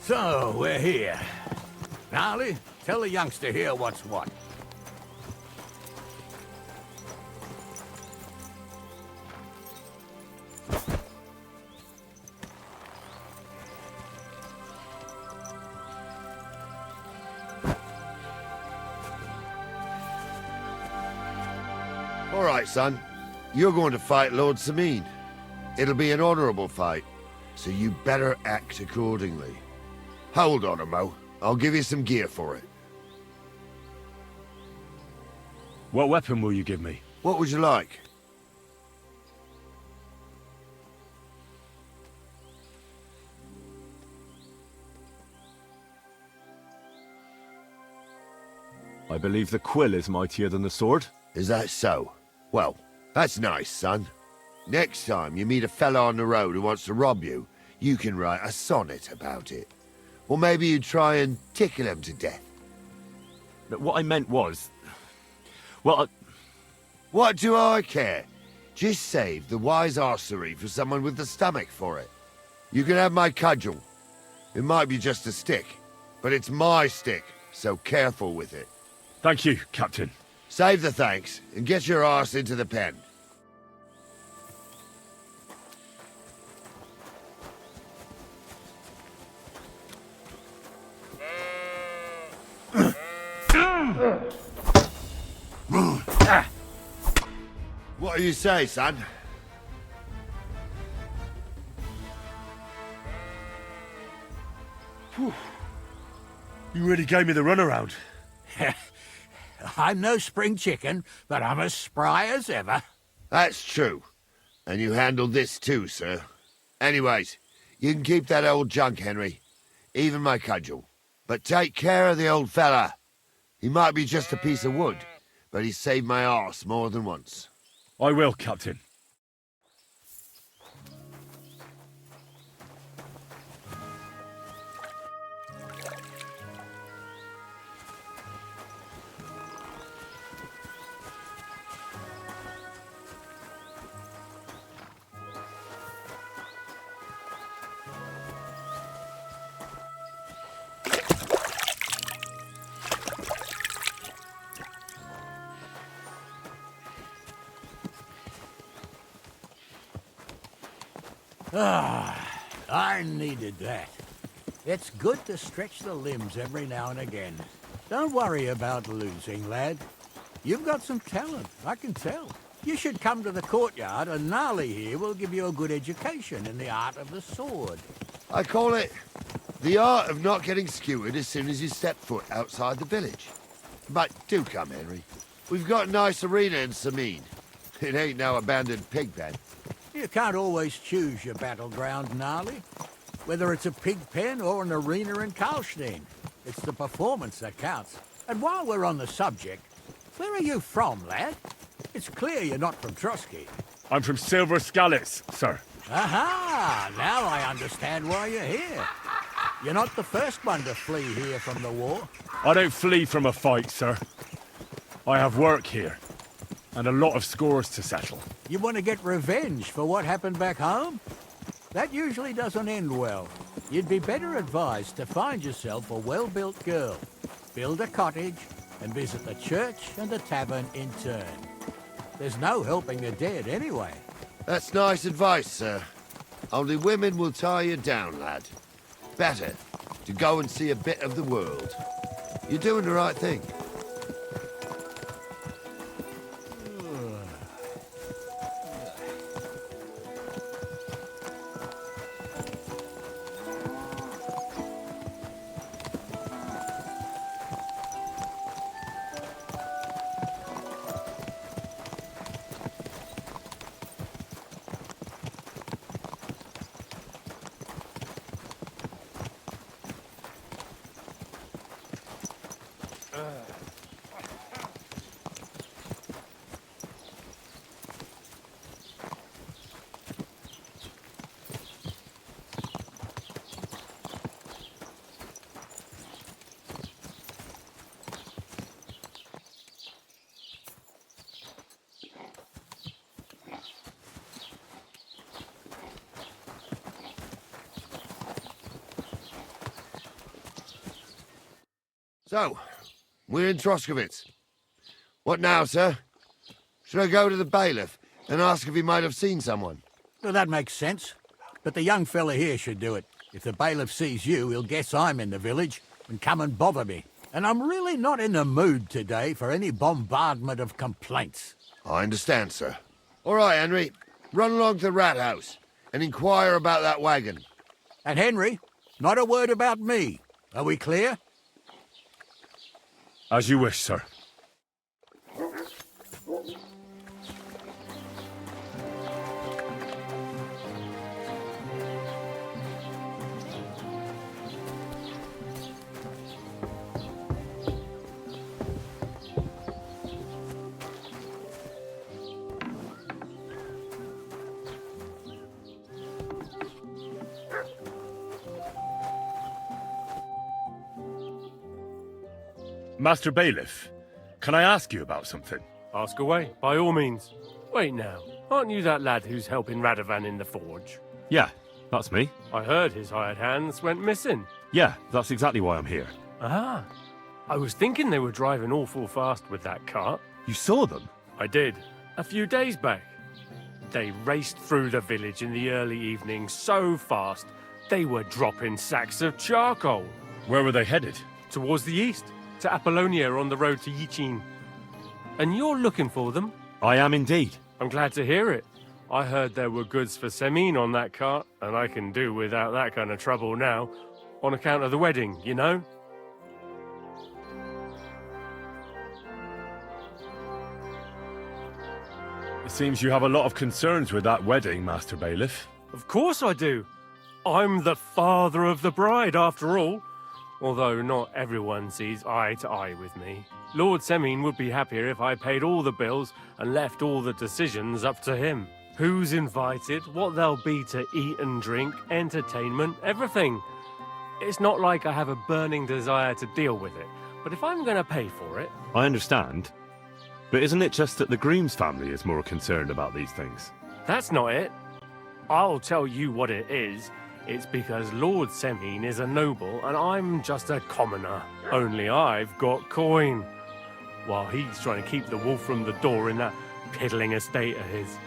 So, we're here. Gnarly, tell the youngster here what's what. All right, son. You're going to fight Lord Sameen. It'll be an honorable fight, so you better act accordingly. Hold on a mo. I'll give you some gear for it. What weapon will you give me? What would you like? I believe the quill is mightier than the sword. Is that so? Well, that's nice, son. Next time you meet a fella on the road who wants to rob you, you can write a sonnet about it. Or maybe you try and tickle him to death. But what I meant was... Well, What do I care? Just save the wise arsery for someone with the stomach for it. You can have my cudgel. It might be just a stick, but it's my stick, so careful with it. Thank you, Captain. Save the thanks, and get your arse into the pen. What do you say, son? Whew. You really gave me the runaround. I'm no spring chicken, but I'm as spry as ever. That's true. And you handled this too, sir. Anyways, you can keep that old junk, Henry. Even my cudgel. But take care of the old fella. He might be just a piece of wood, but he's saved my arse more than once. I will, Captain. Ah, I needed that. It's good to stretch the limbs every now and again. Don't worry about losing, lad. You've got some talent, I can tell. You should come to the courtyard, and Gnarly here will give you a good education in the art of the sword. I call it the art of not getting skewered as soon as you step foot outside the village. But do come, Henry. We've got a nice arena in Sameen. It ain't no abandoned pig pen. You can't always choose your battleground, Gnarly. Whether it's a pig pen or an arena in Karlstein, it's the performance that counts. And while we're on the subject, where are you from, lad? It's clear you're not from Trotsky. I'm from Silver Scallops, sir. Aha! Now I understand why you're here. You're not the first one to flee here from the war. I don't flee from a fight, sir. I have work here, and a lot of scores to settle. You want to get revenge for what happened back home? That usually doesn't end well. You'd be better advised to find yourself a well-built girl, build a cottage, and visit the church and the tavern in turn. There's no helping the dead anyway. That's nice advice, sir. Only women will tie you down, lad. Better to go and see a bit of the world. You're doing the right thing. So, we're in Troskowitz. What now, sir? Should I go to the bailiff and ask if he might have seen someone? Well, that makes sense. But the young fella here should do it. If the bailiff sees you, he'll guess I'm in the village and come and bother me. And I'm really not in the mood today for any bombardment of complaints. I understand, sir. All right, Henry. Run along to the rat house and inquire about that wagon. And Henry, not a word about me. Are we clear? As you wish, sir. Master Bailiff, can I ask you about something? Ask away, by all means. Wait now, aren't you that lad who's helping Radovan in the forge? Yeah, that's me. I heard his hired hands went missing. Yeah, that's exactly why I'm here. Ah, I was thinking they were driving awful fast with that cart. You saw them? I did, a few days back. They raced through the village in the early evening so fast, they were dropping sacks of charcoal. Where were they headed? Towards the east, to Apollonia on the road to Yichin. And you're looking for them? I am indeed. I'm glad to hear it. I heard there were goods for Semin on that cart, and I can do without that kind of trouble now, on account of the wedding, you know? It seems you have a lot of concerns with that wedding, Master Bailiff. Of course I do. I'm the father of the bride, after all. Although not everyone sees eye to eye with me. Lord Semin would be happier if I paid all the bills and left all the decisions up to him. Who's invited, what there'll be to eat and drink, entertainment, everything. It's not like I have a burning desire to deal with it, but if I'm going to pay for it... I understand. But isn't it just that the groom's family is more concerned about these things? That's not it. I'll tell you what it is. It's because Lord Semin is a noble and I'm just a commoner. Only I've got coin. While he's trying to keep the wolf from the door in that piddling estate of his.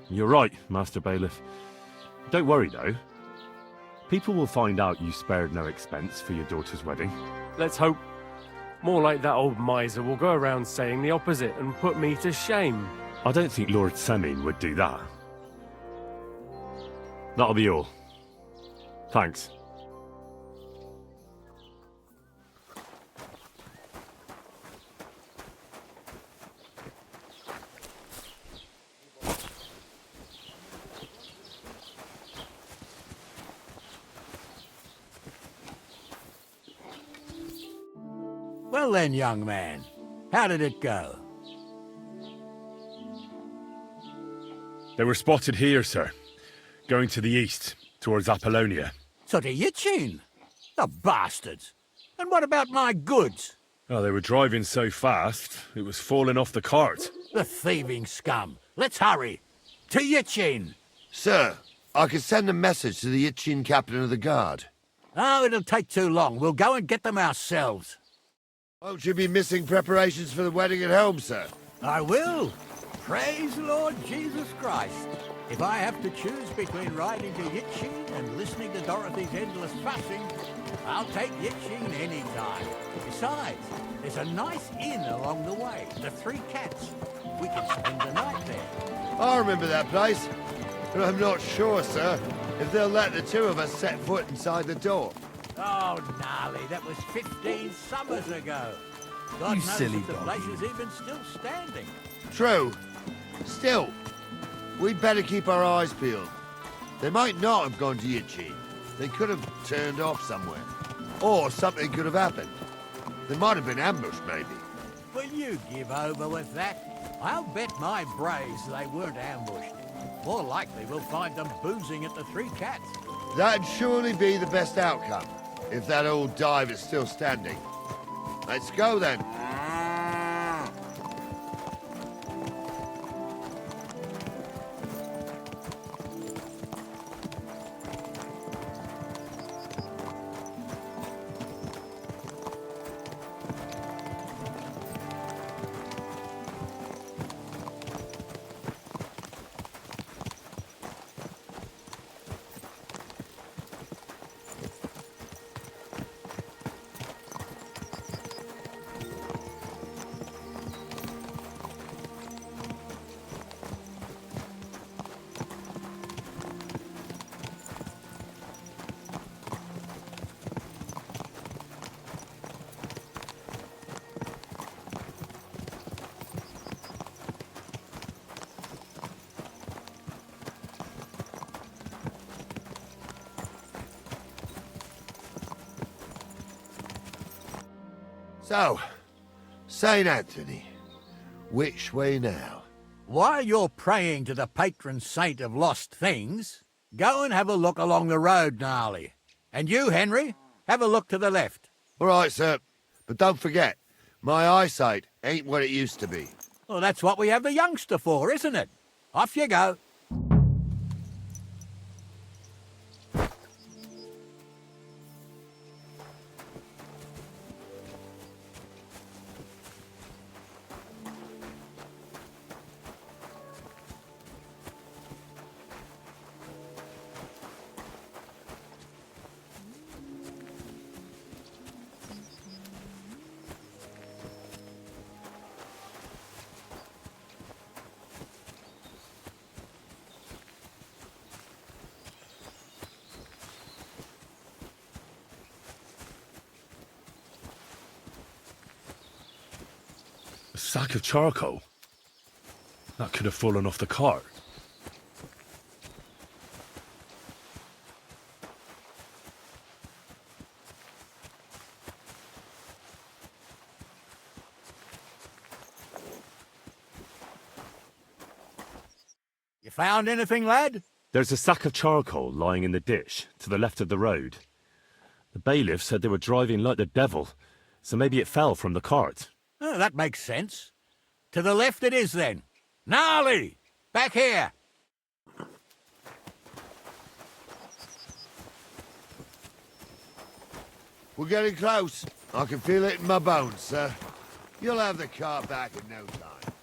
You're right, Master Bailiff. Don't worry, though. People will find out you spared no expense for your daughter's wedding. Let's hope. More like that old miser will go around saying the opposite and put me to shame. I don't think Lord Semin would do that. That'll be all. Thanks. Well then, young man, how did it go? They were spotted here, sir. Going to the east, towards Apollonia. So to Yichin? The bastards! And what about my goods? Oh, they were driving so fast, it was falling off the cart. The thieving scum! Let's hurry! To Yichin! Sir, I could send a message to the Yichin captain of the guard. Oh, it'll take too long. We'll go and get them ourselves. Won't you be missing preparations for the wedding at home, sir? I will. Praise the Lord Jesus Christ. If I have to choose between riding to Yichin and listening to Dorothy's endless fussing, I'll take Yichin any time. Besides, there's a nice inn along the way, the Three Cats. We can spend the night there. I remember that place, but I'm not sure, sir, if they'll let the two of us set foot inside the door. Oh, gnarly, that was 15 summers ago. God knows silly if the dog, place is even still standing. True. Still, we'd better keep our eyes peeled. They might not have gone to Yichin. They could have turned off somewhere. Or something could have happened. They might have been ambushed, maybe. Will you give over with that? I'll bet my braves they weren't ambushed. More likely we'll find them boozing at the Three Cats. That'd surely be the best outcome, if that old dive is still standing. Let's go, then. So, St. Anthony, which way now? While you're praying to the patron saint of lost things, go and have a look along the road, Gnarly. And you, Henry, have a look to the left. All right, sir. But don't forget, my eyesight ain't what it used to be. Well, that's what we have the youngster for, isn't it? Off you go. A sack of charcoal? That could have fallen off the cart. You found anything, lad? There's a sack of charcoal lying in the ditch to the left of the road. The bailiff said they were driving like the devil, so maybe it fell from the cart. Oh, that makes sense. To the left it is, then. Gnarly! Back here! We're getting close. I can feel it in my bones, sir. You'll have the car back in no time.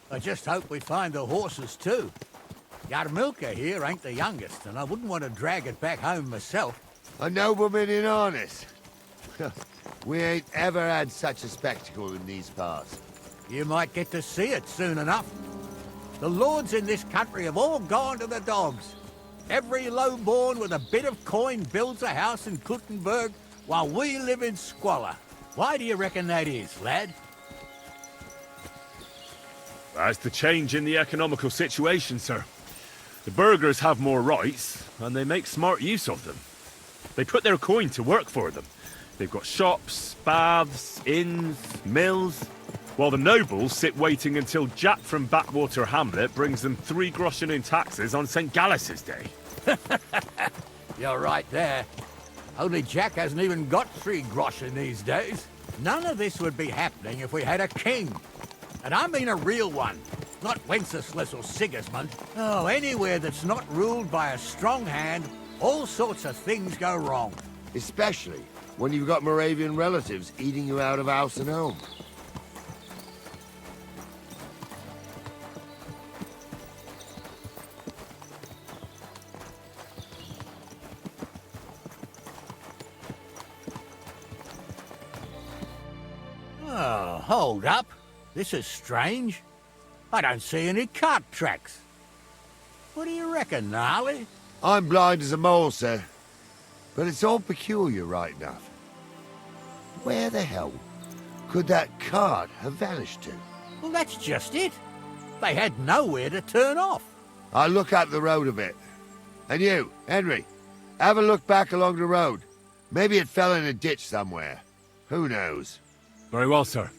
I just hope we find the horses, too. Yarmilka here ain't the youngest, and I wouldn't want to drag it back home myself. A nobleman in harness. We ain't ever had such a spectacle in these parts. You might get to see it soon enough. The lords in this country have all gone to the dogs. Every lowborn with a bit of coin builds a house in Kuttenberg while we live in squalor. Why do you reckon that is, lad? That's the change in the economical situation, sir. The burghers have more rights, and they make smart use of them. They put their coin to work for them. They've got shops, baths, inns, mills, while the nobles sit waiting until Jack from Backwater Hamlet brings them 3 groschen in taxes on St. Gallus's Day. You're right there. Only Jack hasn't even got 3 groschen these days. None of this would be happening if we had a king. And I mean a real one, not Wenceslas or Sigismund. Oh, anywhere that's not ruled by a strong hand, all sorts of things go wrong. Especially when you've got Moravian relatives eating you out of house and home. Oh, hold up. This is strange. I don't see any cart tracks. What do you reckon, Gnarly? I'm blind as a mole, sir. But it's all peculiar right enough. Where the hell could that cart have vanished to? Well, that's just it. They had nowhere to turn off. I'll look up the road a bit. And you, Henry, have a look back along the road. Maybe it fell in a ditch somewhere. Who knows? Very well, sir.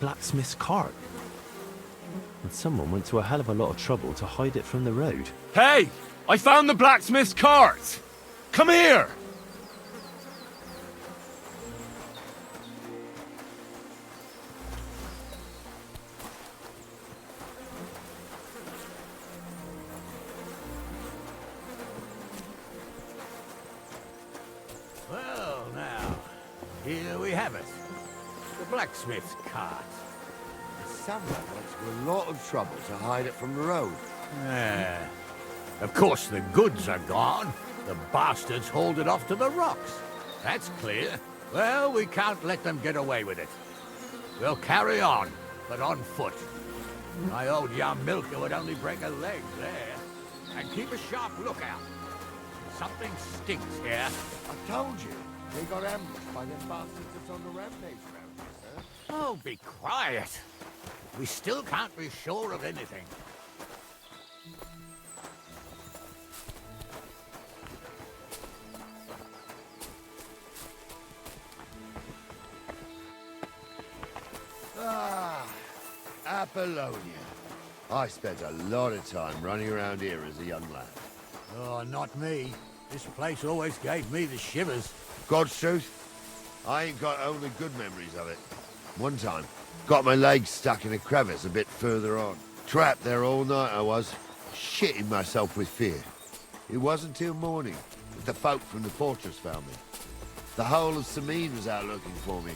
blacksmith's cart. And someone went to a hell of a lot of trouble to hide it from the road. Hey! I found the blacksmith's cart! Come here! Well, now, here we have it. The blacksmith's cart. Someone went to a lot of trouble to hide it from the road. Yeah. Of course, the goods are gone. The bastards hauled it off to the rocks. That's clear. Well, we can't let them get away with it. We'll carry on, but on foot. My old young milker would only break a leg there. And keep a sharp lookout. Something stinks here. I told you. They got ambushed by them bastards that's on the rampage around here, sir. Oh, be quiet. We still can't be sure of anything. Ah, Apollonia. I spent a lot of time running around here as a young lad. Oh, not me. This place always gave me the shivers. God's truth, I ain't got only good memories of it. One time, got my legs stuck in a crevice a bit further on. Trapped there all night I was, shitting myself with fear. It wasn't till morning that the folk from the fortress found me. The whole of Sameen was out looking for me.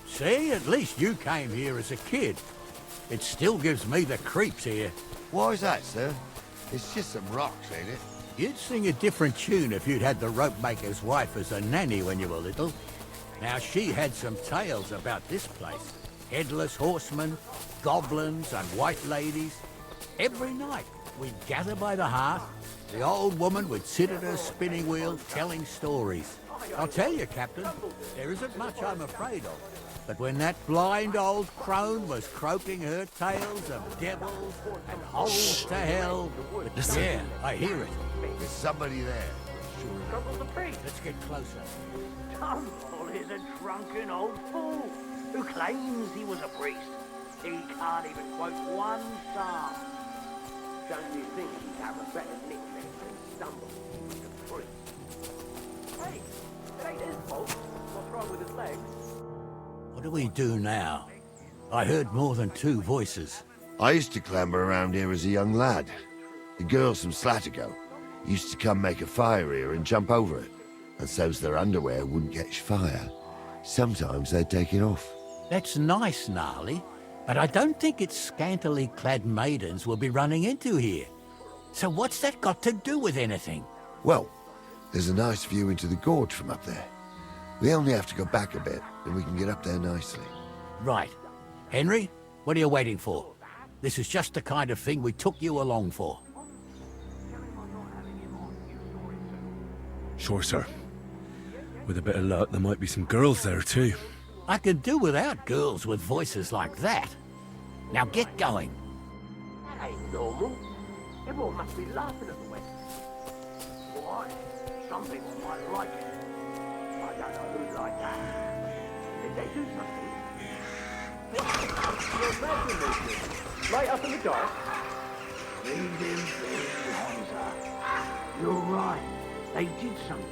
See, at least you came here as a kid. It still gives me the creeps here. Why's that, sir? It's just some rocks, ain't it? You'd sing a different tune if you'd had the rope maker's wife as a nanny when you were little. Now, she had some tales about this place. Headless horsemen, goblins and white ladies. Every night, we'd gather by the hearth. The old woman would sit at her spinning wheel telling stories. I'll tell you, Captain, there isn't much I'm afraid of. But when that blind old crone was croaking her tales of devils and holes to hell... Listen. Yeah, I hear it. There's somebody there. Let's get closer. Tumble is a drunken old fool who claims he was a priest. He can't even quote one psalm. Don't you think he'd have a better nickname than Stumble, the priest? Hey, it ain't his fault. What's wrong with his legs? What do we do now? I heard more than two voices. I used to clamber around here as a young lad. The girls from Slatigo used to come make a fire here and jump over it. And so's their underwear wouldn't catch fire. Sometimes they'd take it off. That's nice, Gnarly, but I don't think it's scantily clad maidens we'll be running into here. So what's that got to do with anything? Well, there's a nice view into the gorge from up there. We only have to go back a bit, and we can get up there nicely. Right. Henry, what are you waiting for? This is just the kind of thing we took you along for. Sure, sir. With a bit of luck, there might be some girls there, too. I could do without girls with voices like that. Now get going. That ain't normal. Everyone must be laughing at the wedding. Why? Some people might like it. I don't know who'd like that. Did they do something? You're imagining this. Light up in the dark. Leave him be, Hamza. You're right. They did something.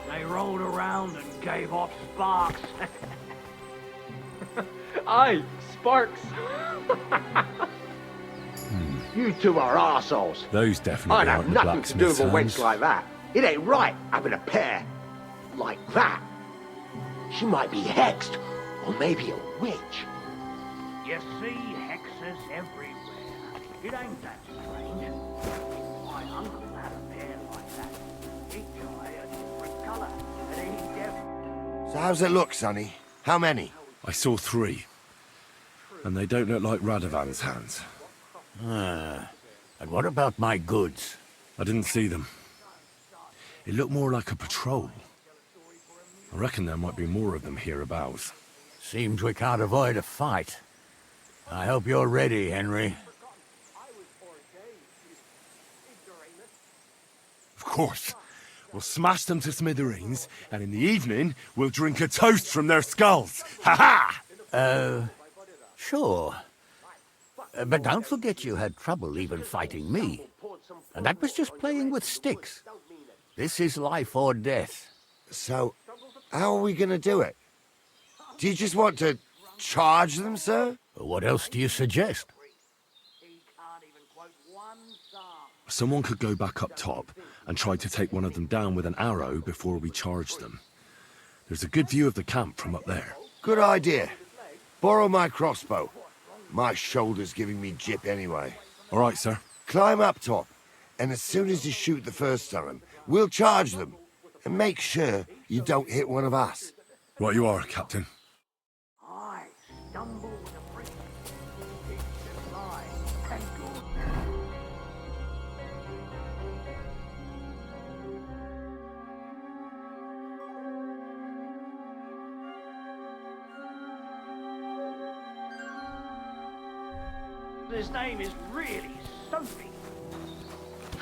They rolled around and gave off sparks. Aye, sparks. You two are arseholes. Those definitely I'd have aren't the nothing to do with a blacksmith's wench hands. like that. It ain't right having a pair like that. She might be hexed, or maybe a witch. You see hexes everywhere. It ain't that strange. My uncle had a pair like that. Each eye a different colour, and he definitely... So how's it look, Sonny? How many? I saw 3. And they don't look like Radovan's hands. And what about my goods? I didn't see them. It looked more like a patrol. I reckon there might be more of them hereabouts. Seems we can't avoid a fight. I hope you're ready, Henry. Of course. We'll smash them to smithereens, and in the evening, we'll drink a toast from their skulls. Ha-ha! Sure. But don't forget you had trouble even fighting me. And that was just playing with sticks. This is life or death. So, how are we gonna do it? Do you just want to charge them, sir? What else do you suggest? Someone could go back up top and try to take one of them down with an arrow before we charge them. There's a good view of the camp from up there. Good idea. Borrow my crossbow. My shoulder's giving me jip anyway. All right, sir. Climb up top, and as soon as you shoot the first time, we'll charge them. And make sure you don't hit one of us. Right you are, Captain. I stumble with a brick. It's a lie, and good. His name is really Sophie.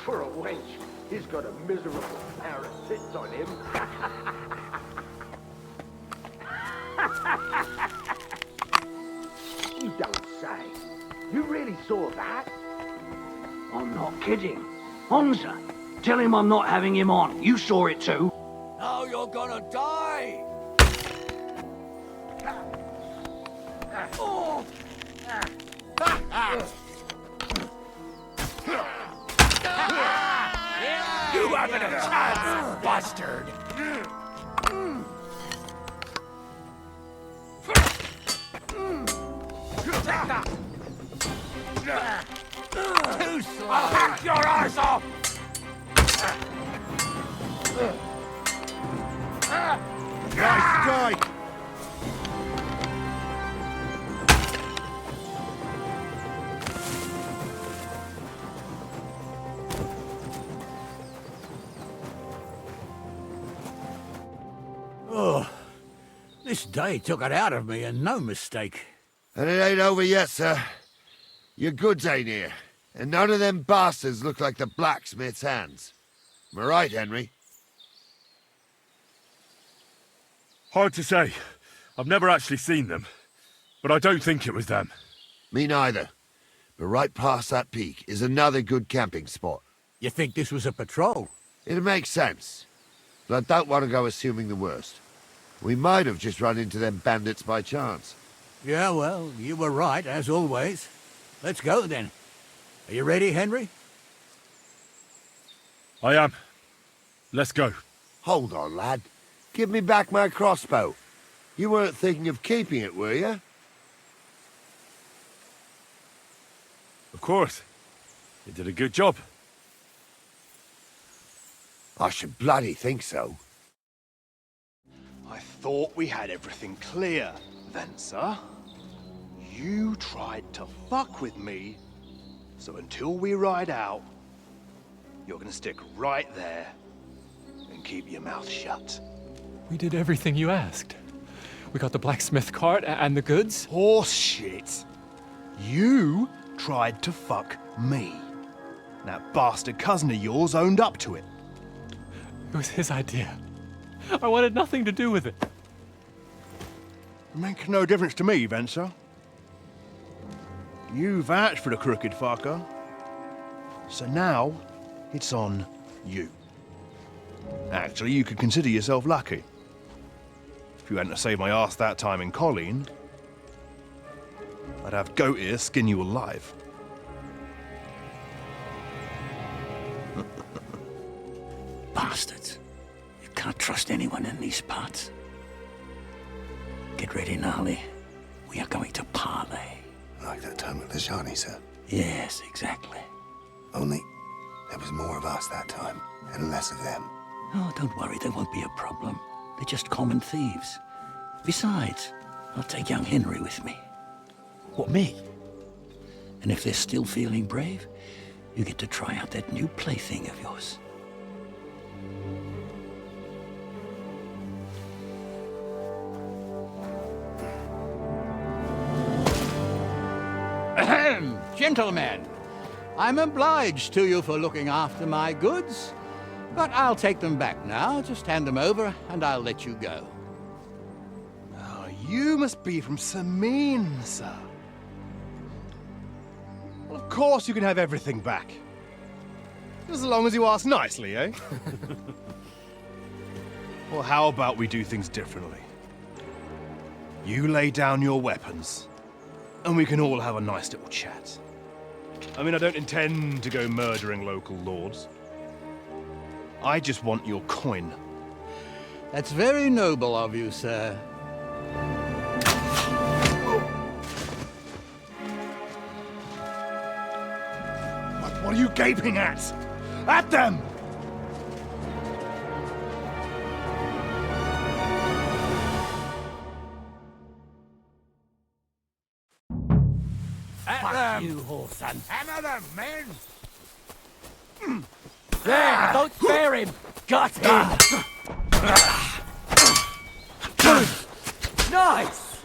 For a wench, he's got a miserable pair of tits on him. You don't say. You really saw that? I'm not kidding. Honza, tell him I'm not having him on. You saw it too. Now you're gonna die! Oh. You haven't a chance, bastard! Too slow! I'll hack your arse off! Nice strike! Oh, this day took it out of me, and no mistake. And it ain't over yet, sir. Your goods ain't here, and none of them bastards look like the blacksmith's hands. Am I right, Henry? Hard to say. I've never actually seen them, but I don't think it was them. Me neither. But right past that peak is another good camping spot. You think this was a patrol? It makes sense. But I don't want to go assuming the worst. We might have just run into them bandits by chance. Yeah, well, you were right, as always. Let's go, then. Are you ready, Henry? I am. Let's go. Hold on, lad. Give me back my crossbow. You weren't thinking of keeping it, were you? Of course. You did a good job. I should bloody think so. I thought we had everything clear, Venser. You tried to fuck with me, so until we ride out, you're gonna stick right there and keep your mouth shut. We did everything you asked. We got the blacksmith cart and the goods. Horse shit. You tried to fuck me. That bastard cousin of yours owned up to it. It was his idea. I wanted nothing to do with it. Make no difference to me, Venser. You vouched for the crooked fucker. So now, it's on you. Actually, you could consider yourself lucky. If you hadn't saved my ass that time in Colleen, I'd have goat ear skin you alive. Bastards. You can't trust anyone in these parts. Get ready, Gnarly. We are going to parley. Like that time with the Johnny, sir? Yes, exactly. Only there was more of us that time, and less of them. Oh, don't worry, there won't be a problem. They're just common thieves. Besides, I'll take young Henry with me. What, me? And if they're still feeling brave, you get to try out that new plaything of yours. Ahem, gentlemen, I'm obliged to you for looking after my goods, but I'll take them back now. Just hand them over, and I'll let you go. Oh, you must be from Samin, sir. Well, of course you can have everything back. Just as long as you ask nicely, eh? Well, how about we do things differently? You lay down your weapons, and we can all have a nice little chat. I mean, I don't intend to go murdering local lords. I just want your coin. That's very noble of you, sir. What are you gaping at? At them! Fuck you, whoreson. Hammer them, men! There, don't spare him! Got him! Nice!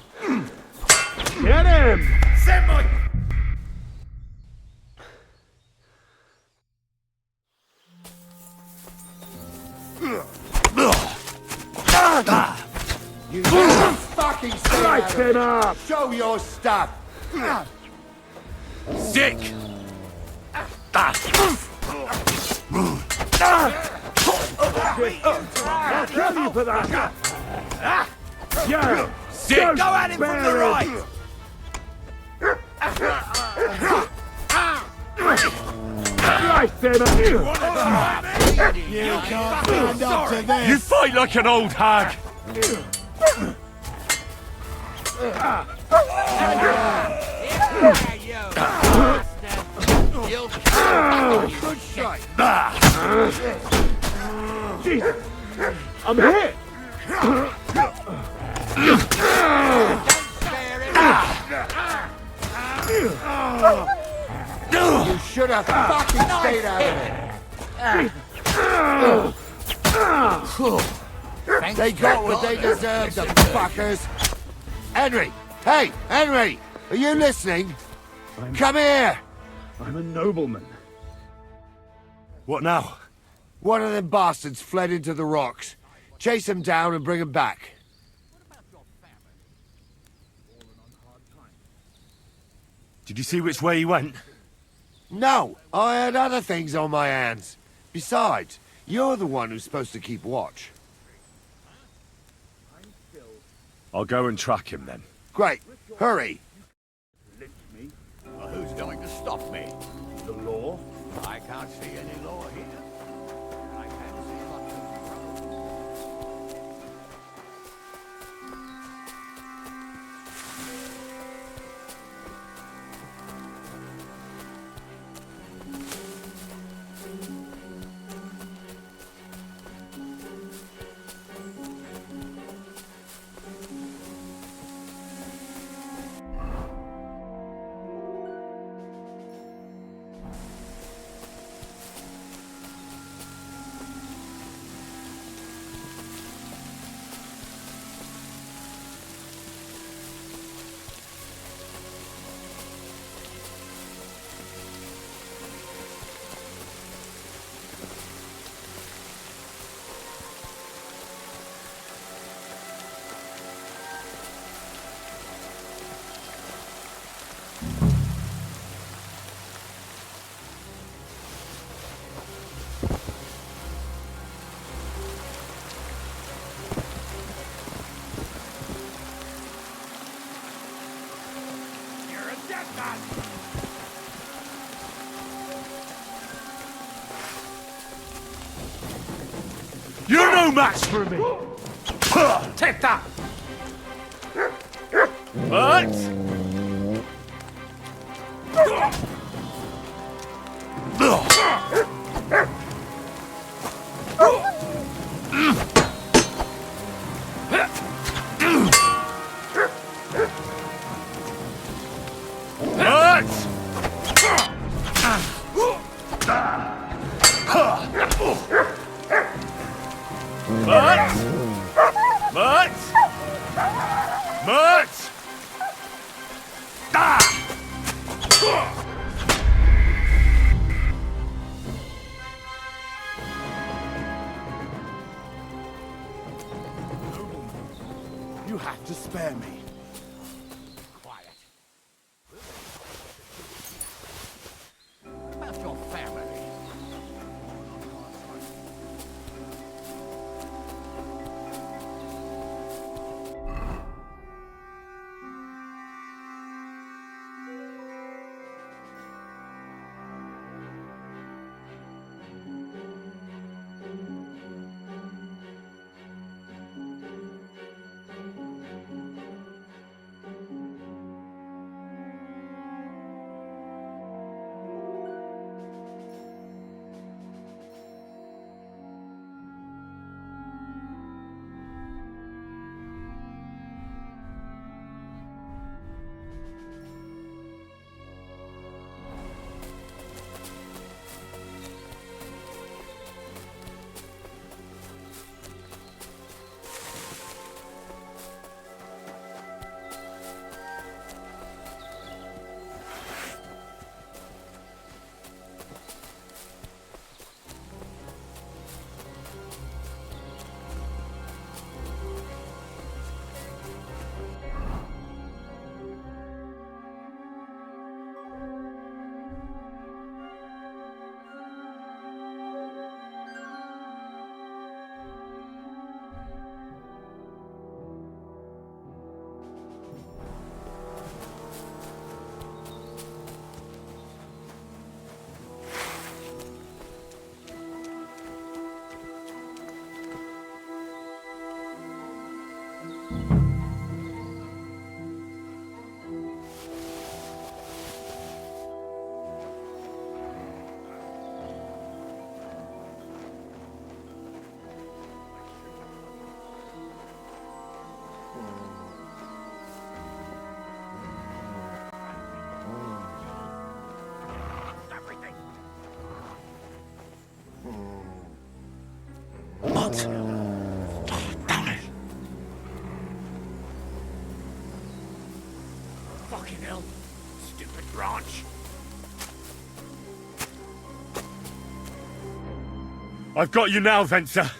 Get him! Simon! You fucking stay Light out of him it. up! Show your stuff! Sick! I'll kill you for that! Yeah! Sick! Don't Go at him from the spare right! Slice him up! You can't stand up to this! You fight like an old hag! Good shot! Jesus! I'm hit! You should have fucking stayed out of it! They got what they deserved, the fuckers! Henry! Hey, Henry! Are you listening? Come here! I'm a nobleman. What now? One of them bastards fled into the rocks. Chase him down and bring him back. Did you see which way he went? No, I had other things on my hands. Besides, you're the one who's supposed to keep watch. I'll go and track him then. Great. Hurry. Well, who's going to stop me? The law? I can't see any law here. I can't see much of trouble. You're no match for me! Take that! What? You have to spare me. Quiet. Fucking hell. Stupid branch. I've got you now, Venser.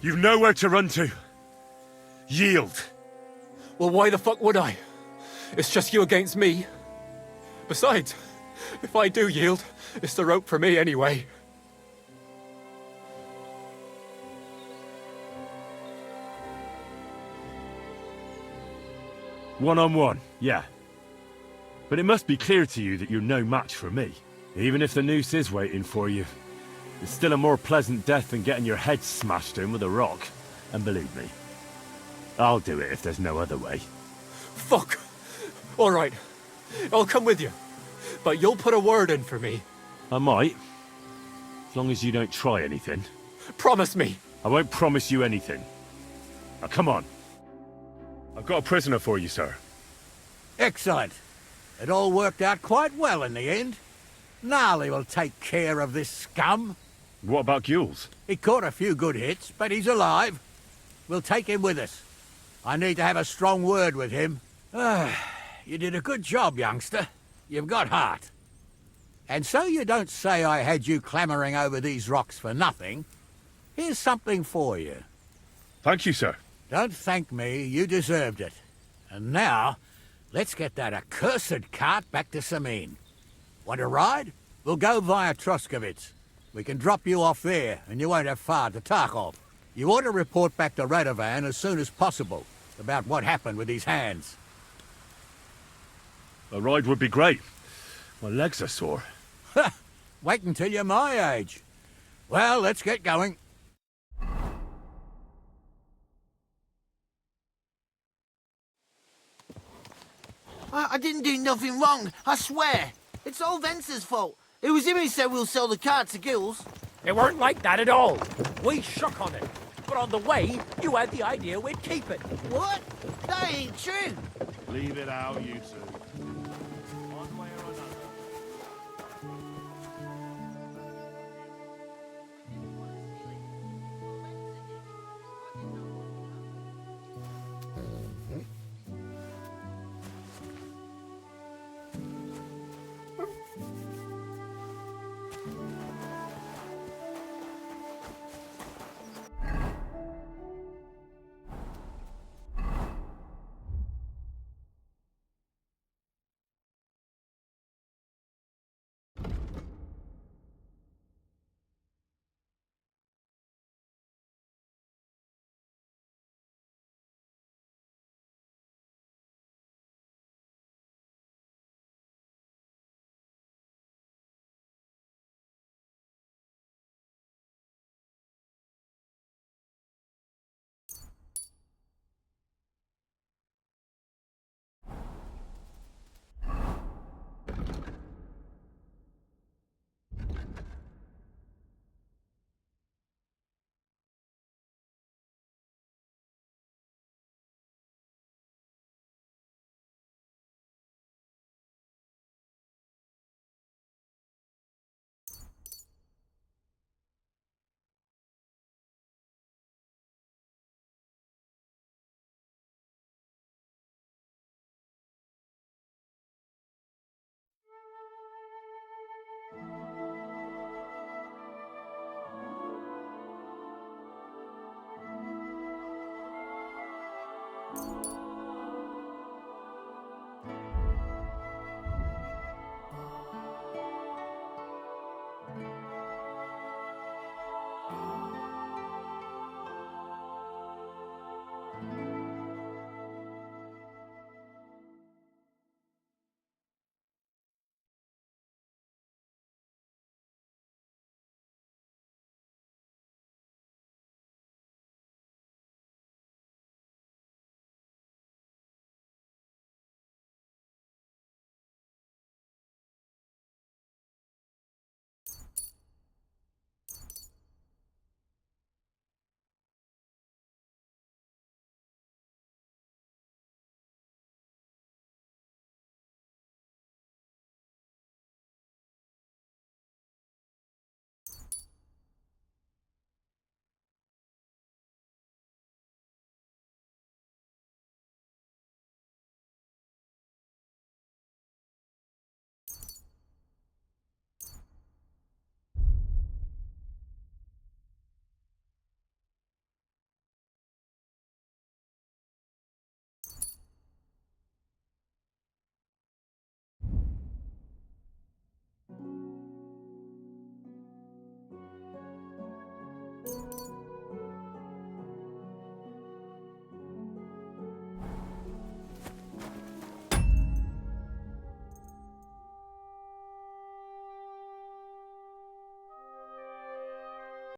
You've nowhere to run to. Yield. Well, why the fuck would I? It's just you against me. Besides, if I do yield, it's the rope for me anyway. One-on-one, yeah. But it must be clear to you that you're no match for me. Even if the noose is waiting for you, it's still a more pleasant death than getting your head smashed in with a rock. And believe me, I'll do it if there's no other way. Fuck! All right, I'll come with you. But you'll put a word in for me. I might. As long as you don't try anything. Promise me. I won't promise you anything. Now come on. I've got a prisoner for you, sir. Excellent. It all worked out quite well in the end. Gnarly will take care of this scum. What about Gules? He caught a few good hits, but he's alive. We'll take him with us. I need to have a strong word with him. You did a good job, youngster. You've got heart. And so you don't say I had you clambering over these rocks for nothing. Here's something for you. Thank you, sir. Don't thank me, you deserved it. And now, let's get that accursed cart back to Samin. Want to ride? We'll go via Troskovitz. We can drop you off there, and you won't have far to Tarkov. You ought to report back to Radovan as soon as possible about what happened with these hands. A ride would be great. My legs are sore. Wait until you're my age. Well, let's get going. I didn't do nothing wrong, I swear. It's all Venser's fault. It was him who said we'll sell the cart to Gills. It weren't like that at all. We shook on it. But on the way, you had the idea we'd keep it. What? That ain't true. Leave it out, you two. One way or another.